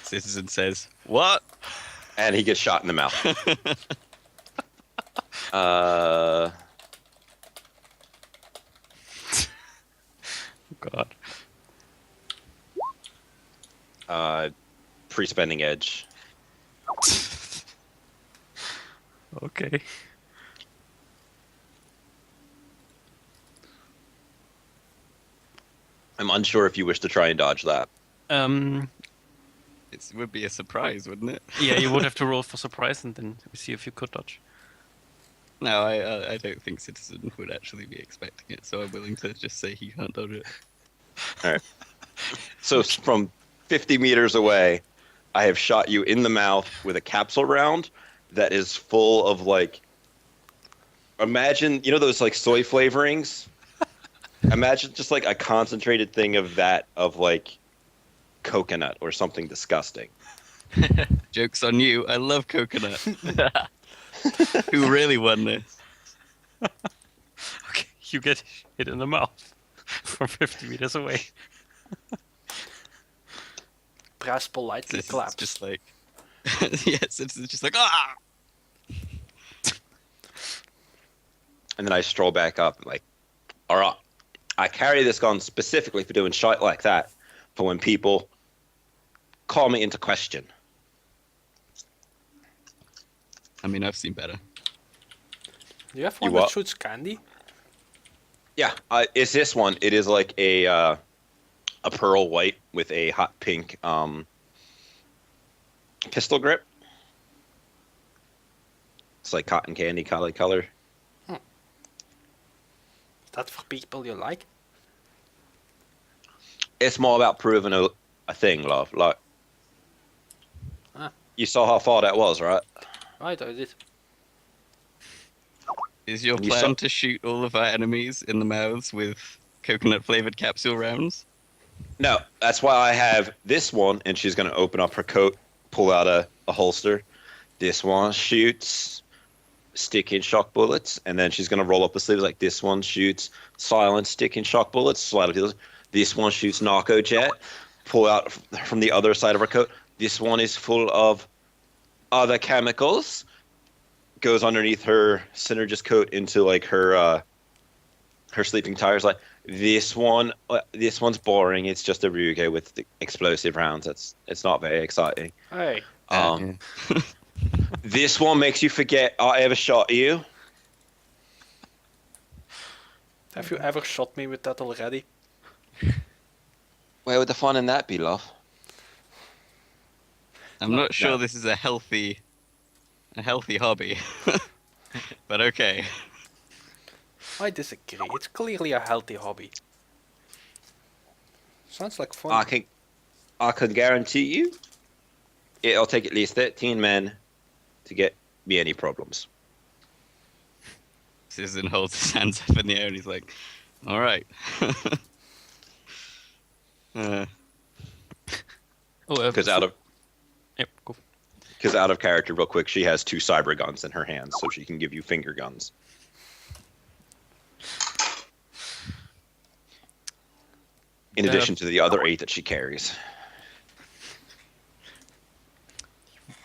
Citizen says, "What?"
And he gets shot in the mouth. Uh
God.
Pre-spending edge.
Okay.
I'm unsure if you wish to try and dodge that.
It would be a surprise, wouldn't it?
Yeah, you would have to roll for surprise, and then we see if you could dodge.
No, I don't think Citizen would actually be expecting it, so I'm willing to just say he can't dodge it.
All right. So from 50 meters away, I have shot you in the mouth with a capsule round that is full of like. Imagine, you know those like soy flavorings? Imagine just like a concentrated thing of that, of like coconut or something disgusting.
Joke's on you, I love coconut. Who really won this?
Okay, you get hit in the mouth from 50 meters away.
Brass politely
This is
claps.
just like... yes, it's just like, ah!
And then I stroll back up and like, all right, I carry this gun specifically for doing shit like that, for when people call me into question.
I mean, I've seen better.
Do you have
You
one that
what?
shoots candy?
Yeah, it's this one. It is like a pearl white with a hot pink pistol grip. It's like cotton candy color.
Is that for people you like?
It's more about proving a thing, love. Like,
Ah.
you saw how far that was, right?
Right, I did.
Is your
You
plan
saw-
to shoot all of our enemies in the mouths with coconut-flavored capsule rounds?
No, that's why I have this one, and she's going to open up her coat, pull out a holster. This one shoots stick-in shock bullets, and then she's going to roll up the sleeves like this one shoots silent stick-in shock bullets. Slide up the others. This one shoots narco jet. Pull out from the other side of her coat. This one is full of other chemicals. Goes underneath her synergist coat into like her sleeping tires. Like this one's boring. It's just a Ruger with the explosive rounds. It's not very exciting.
Hey,
This one makes you forget I ever shot you.
have you ever shot me with that already?
Where would the fun in that be, love?
I'm not sure
No.
this is a healthy hobby, but okay.
I disagree. It's clearly a healthy hobby. Sounds like fun.
I can guarantee you, it'll take at least 13 men to get me any problems.
Citizen holds his hands up in the air and he's like, all right.
Because out of character, real quick, she has 2 cyber guns in her hands, so she can give you finger guns. In addition to the other 8 that she carries.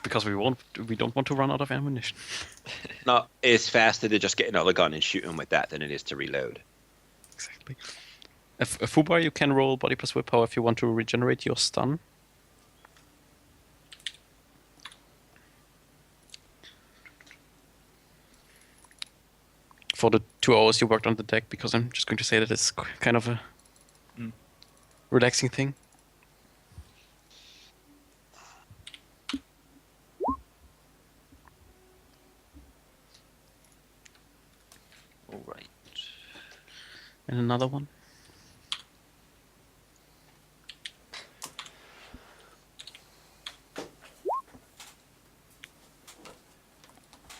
Because we don't want to run out of ammunition.
No, it's faster to just get another gun and shoot him with that than it is to reload.
Exactly. A Fubar, you can roll body plus willpower if you want to regenerate your stun. For the 2 hours you worked on the deck, because I'm just going to say that it's kind of a relaxing thing.
All right.
And another one.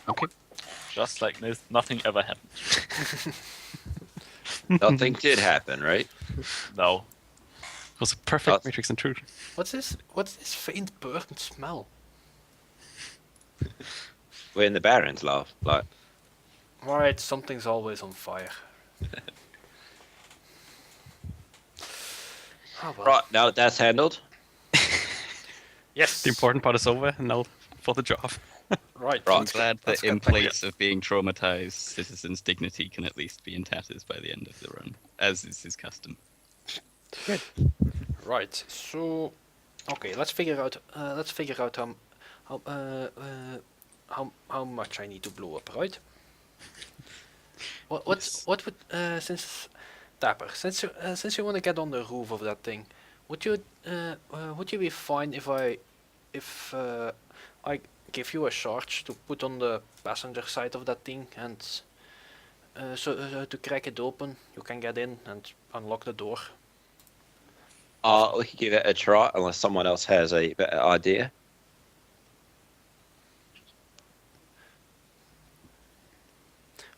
Okay.
Just like nothing ever happened.
Nothing did happen, right?
No.
It was a perfect
That's-
Matrix intrusion.
What's this faint burnt smell?
We're in the Barrens, love. Like,
Alright, something's always on fire. Oh well.
right, now that that's handled,
Yes.
The important part is over, and now for the job.
Right.
Right.
I'm glad
Let's
that in
get back
place of being traumatized, Citizen's dignity can at least be in tatters by the end of the run, as is his custom.
Great.
Right. So, okay, let's figure out. How much I need to blow up, right?
Yes.
What would since Dapper, since you want to get on the roof of that thing, would you be fine if I give you a charge to put on the passenger side of that thing and to crack it open, you can get in and unlock the door.
We could give it a try unless someone else has a better idea.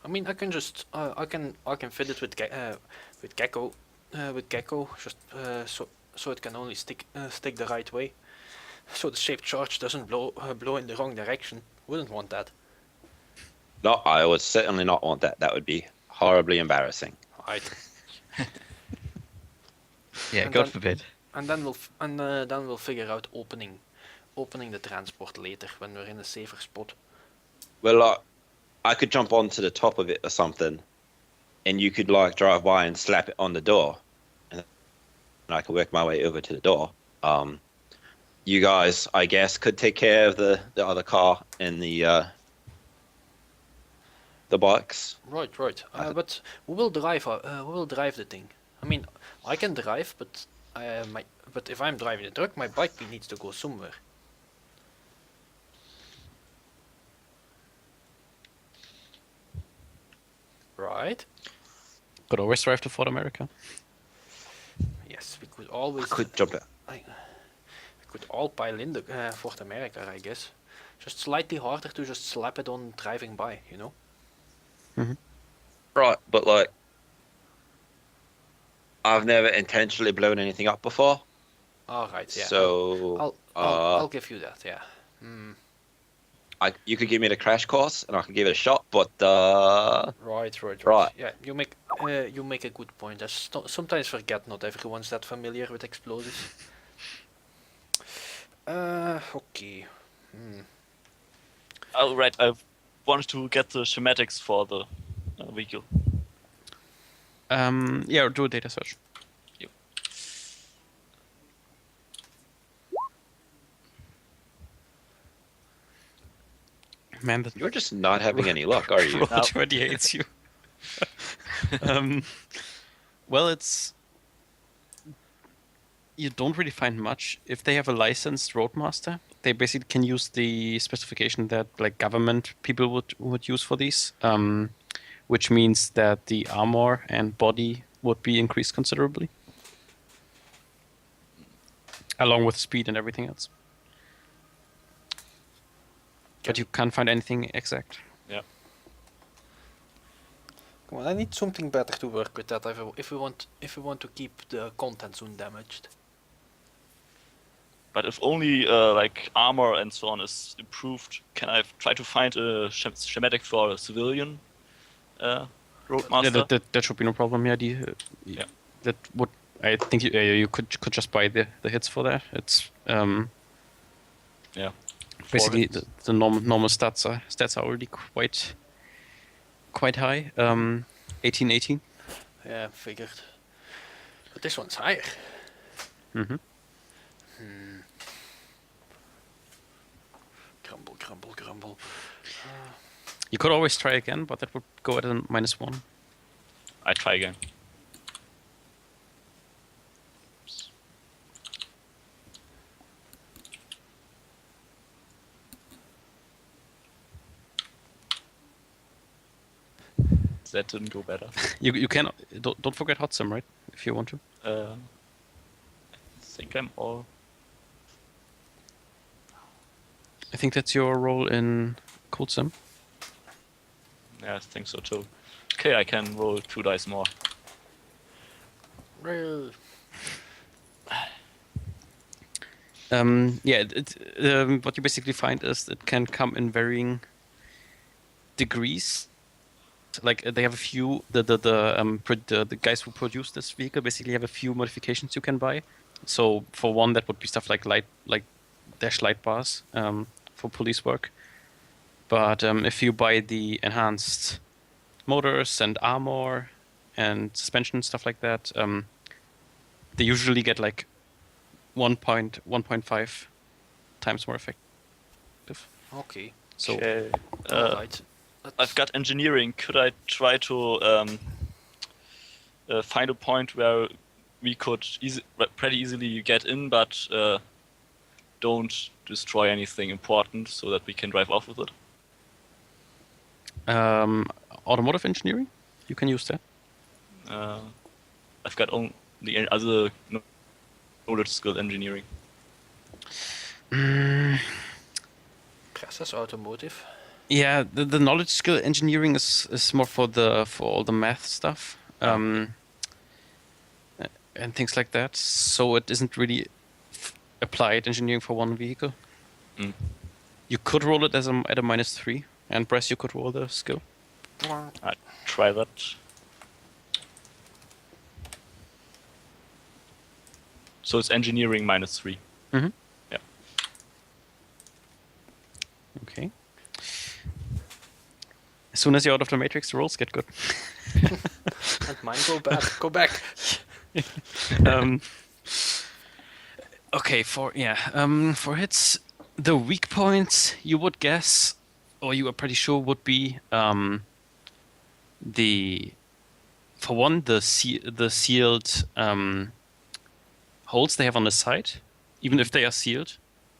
I mean, I can just I can fit it with gecko just so it can only stick the right way, so the shaped charge doesn't blow in the wrong direction. Wouldn't want that.
No, I would certainly not want that. That would be horribly embarrassing.
Right.
Yeah,
And
God
then-
forbid.
And then we'll figure out opening the transport later when we're in a safer spot.
Well, I could jump onto the top of it or something, and you could like drive by and slap it on the door, and I could work my way over to the door. You guys, I guess, could take care of the other car and the bikes.
Right, right.
I th-
But we will drive. We will drive the thing. I mean, I can drive, but but if I'm driving the truck, my bike needs to go somewhere. Right?
Could always drive to Fort America.
Yes, we could always.
Could jump it.
We could all pile in the Fort America, I guess. Just slightly harder to just slap it on driving by, you know.
Right, but like, I've never intentionally blown anything up before,
All right, yeah.
so
I'll give you that. Yeah. Hmm.
you could give me the crash course and I could give it a shot. But
Right, right.
Right.
Yeah, you make a good point. Sometimes forget not everyone's that familiar with explosives. Okay. Hmm.
Oh, right. I wanted to get the schematics for the vehicle.
Yeah, do a data search. Man, that
you're just not having any luck, are you?
roll
No.
20 hates you. um, well, it's you don't really find much. If they have a licensed roadmaster, they basically can use the specification that like government people would use for these, which means that the armor and body would be increased considerably, along with speed and everything else. But you can't find anything exact.
Yeah.
Come on, I need something better to work with that if we want to keep the contents undamaged.
But if only like armor and so on is improved, can I try to find a schematic for a civilian roadmaster?
Yeah, that should be no problem. Yeah,
Yeah.
that would I think you could just buy the hits for that. It's
Yeah.
basically
hits.
the normal stats are already quite high. 18.
Yeah, figured. But this one's higher.
Mm-hmm.
Grumble, grumble, grumble.
You could always try again, but that would go at a -1.
I try again. That didn't go better.
You can don't forget hot sim, right? If you want to.
I think I'm all.
I think that's your role in cold sim.
Yeah, I think so too. Okay, I can roll 2 dice more.
Well,
Yeah, what you basically find is it can come in varying degrees. Like they have a few the guys who produce this vehicle basically have a few modifications you can buy. So for one, that would be stuff like dash light bars for police work. But if you buy the enhanced motors and armor and suspension stuff like that, they usually get like 1.5 times more effective.
Okay.
So
Okay.
Alright.
I've got engineering. Could I try to find a point where we could pretty easily get in, but don't destroy anything important, so that we can drive off with it?
automotive engineering, you can use that.
I've got only other knowledge skill engineering.
Process automotive.
Yeah, the knowledge skill engineering is more for all the math stuff, and things like that. So it isn't really applied engineering for one vehicle.
Mm.
You could roll it at a -3, and Bress, you could roll the skill.
I'd try that. So it's engineering -3.
Mm-hmm.
Yeah.
Okay. As soon as you're out of the matrix, the rolls get good.
And mine go bad. Go back.
um, okay, for hits, the weak points you would guess, or you are pretty sure would be for one the sealed holes they have on the side, even if they are sealed.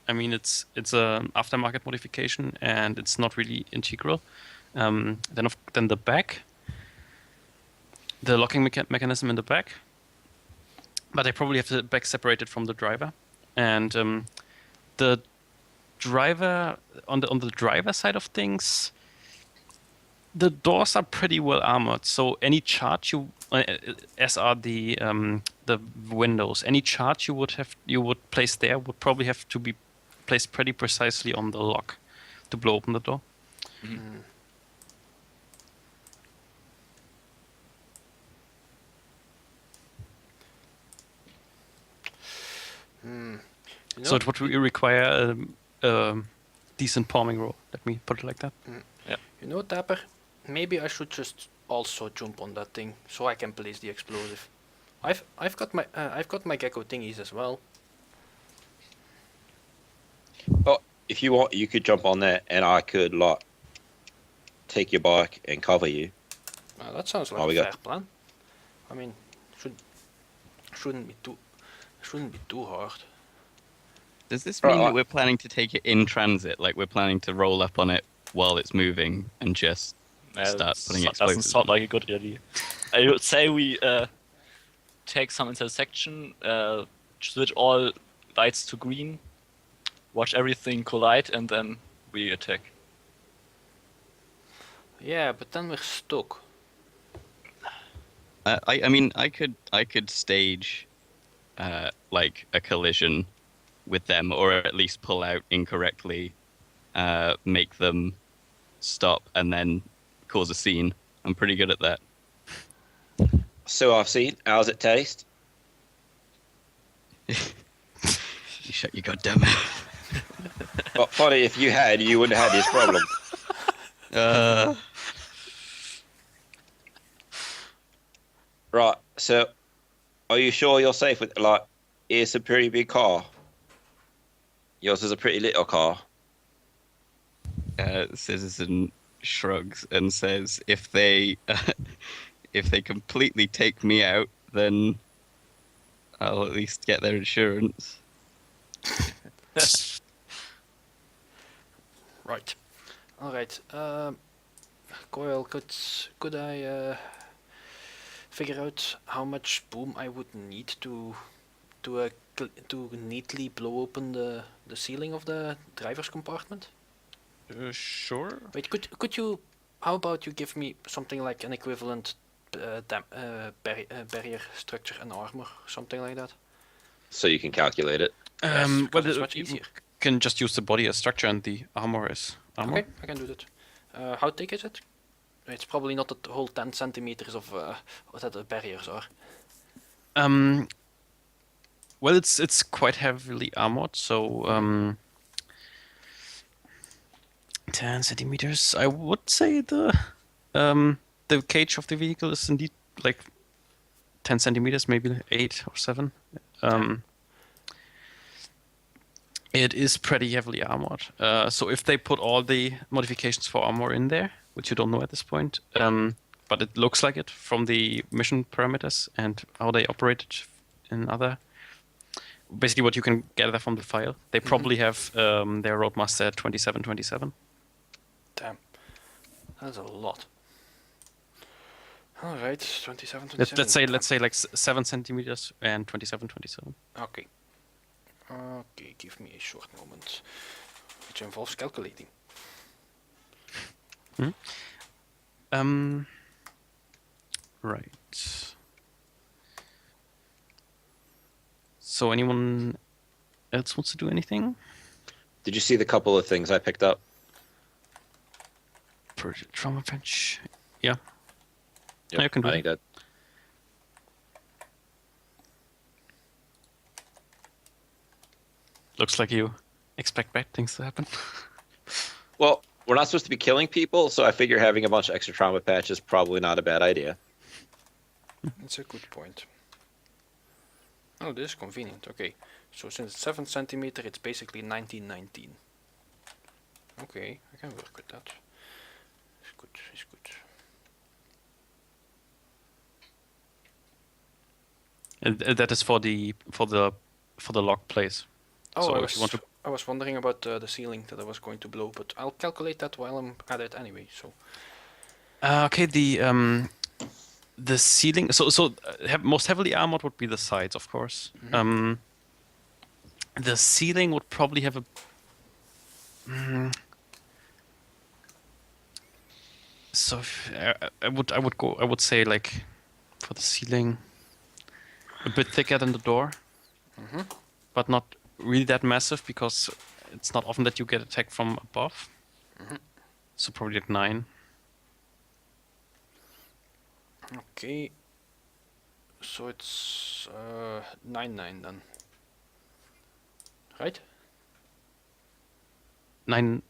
I mean, it's an aftermarket modification and it's not really integral. Then the back, the locking mechanism in the back, but they probably have the back separated from the driver, and the driver on the driver side of things, the doors are pretty well armored. So any charge as are the windows, any charge you would place there would probably have to be placed pretty precisely on the lock to blow open the door.
You
So it would require a decent palming roll. Let me put it like that.
You know, Dapper, maybe I should just also jump on that thing so I can place the explosive. I've got my gecko thingies as well.
Oh, if you want, you could jump on that, and I could like take your bike and cover you.
That sounds like
Oh,
a
we
fair
got-
plan. I mean, shouldn't be too hard.
Does this
Right,
mean that
like-
we're planning to take it in transit? Like we're planning to roll up on it while it's moving and just start putting
Doesn't
explosives
sound
on?
like a good idea. I would say we take some intersection, switch all lights to green, watch everything collide, and then we attack.
Yeah, but then we're stuck.
I mean, I could stage like a collision with them, or at least pull out incorrectly, make them stop, and then cause a scene. I'm pretty good at that.
So I've seen. How's it taste?
You shut your goddamn mouth.
But funny, if you had, you wouldn't have had this problem. Right. So, are you sure you're safe with like? It's a pretty big car. Yours is a pretty little car.
Citizen shrugs and says, "If they completely take me out, then I'll at least get their insurance."
Right. All right. Coil, could I figure out how much boom I would need to neatly blow open the ceiling of the driver's compartment?
Sure.
Wait, could you? How about you give me something like an equivalent barrier structure and armor, something like that?
So you can calculate it.
Yes, because it's
Well,
much
you
easier.
can just use the body as structure and the armor as armor.
Okay, I can do that. How thick is it? It's probably not the whole 10 centimeters of what that the barriers are.
Well, it's quite heavily armored, so 10 centimeters. I would say the cage of the vehicle is indeed like 10 centimeters, maybe 8 or 7. It is pretty heavily armored. So if they put all the modifications for armor in there, which you don't know at this point, but it looks like it from the mission parameters and how they operate it in other. Basically, what you can gather from the file, they probably have their roadmaster at 2727.
Damn. That's a lot. Alright, 27, 27.
Let's say like 7 centimeters and 2727.
Okay. Okay, give me a short moment, which involves calculating.
Right. So anyone else wants to do anything?
Did you see the couple of things I picked up?
Project trauma bench. Yeah.
Yep,
I can do
I think that.
Looks like you expect bad things to happen.
Well, we're not supposed to be killing people, so I figure having a bunch of extra trauma patches is probably not a bad idea.
That's a good point. Oh, this is convenient. Okay, so since it's 7 centimeter, it's basically 1919. Okay, I can work with that. It's good. It's good.
And that is for the lock place.
Oh,
So
I
if
was
you want to-
I was wondering about the ceiling that I was going to blow, but I'll calculate that while I'm at it anyway. So
Okay, the ceiling. Most heavily armored would be the sides, of course. The ceiling would probably have a. So I would say like for the ceiling a bit thicker than the door, but not really that massive because it's not often that you get attacked from above. So probably at 9.
okay, so it's 9 then, right?
9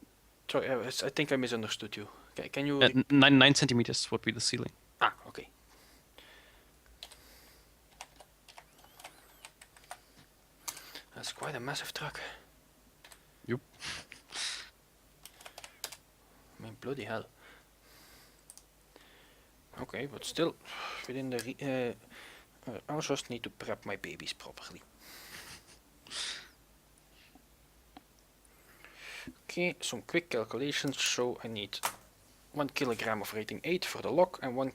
Sorry, I think I misunderstood you. Can you?
9 centimeters would be the ceiling.
Ah, okay. That's quite a massive truck.
Yep.
I mean, bloody hell. Okay, but still, within the I just need to prep my babies properly. Okay, some quick calculations. So I need 1 kilogram of rating 8 for the lock and 1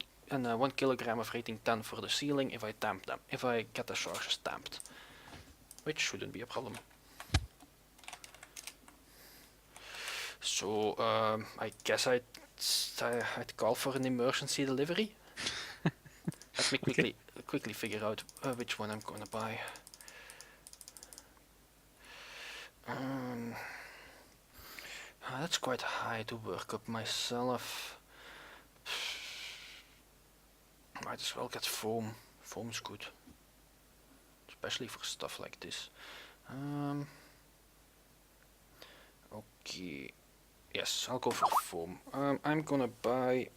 kilogram of rating 10 for the ceiling if I tamp them, if I get the charges tamped, which shouldn't be a problem. So I guess I'd call for an emergency delivery. Let me quickly figure out which one I'm gonna buy. That's quite high to work up myself. Might as well get foam. Foam's good, especially for stuff like this. Okay. Yes, I'll go for foam. I'm gonna buy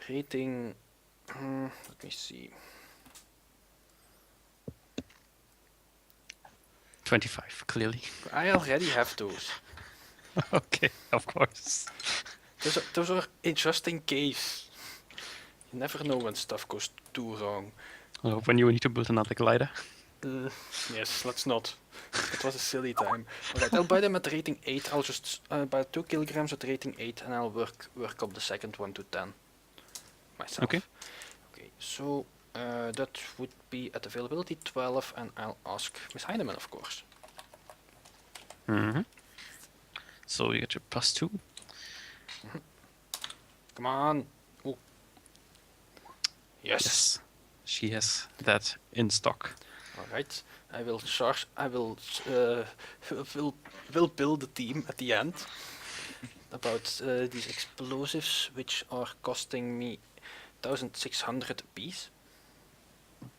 rating. Let me see.
25, clearly.
I already have those.
Okay, of course.
Those are just in case. You never know when stuff goes too wrong.
When you need to build another glider.
Yes, let's not. It was a silly time. Alright, I'll buy them at rating 8. I'll just buy 2 kilograms at rating 8 and I'll work up the second one to 10 myself.
Okay.
Okay, so that would be at availability 12 and I'll ask Miss Heinemann, of course.
So you get your +2.
Come on. Oh. Yes.
Yes. She has that in stock.
Alright, I will charge. I will build a team at the end about these explosives, which are costing me 1,600 apiece.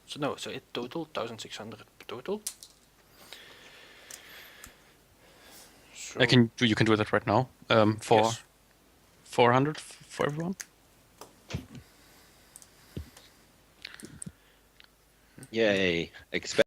So no, so it total 1,600 total. So
You can do that right now. For
yes.
400 for everyone.
Yay! Expect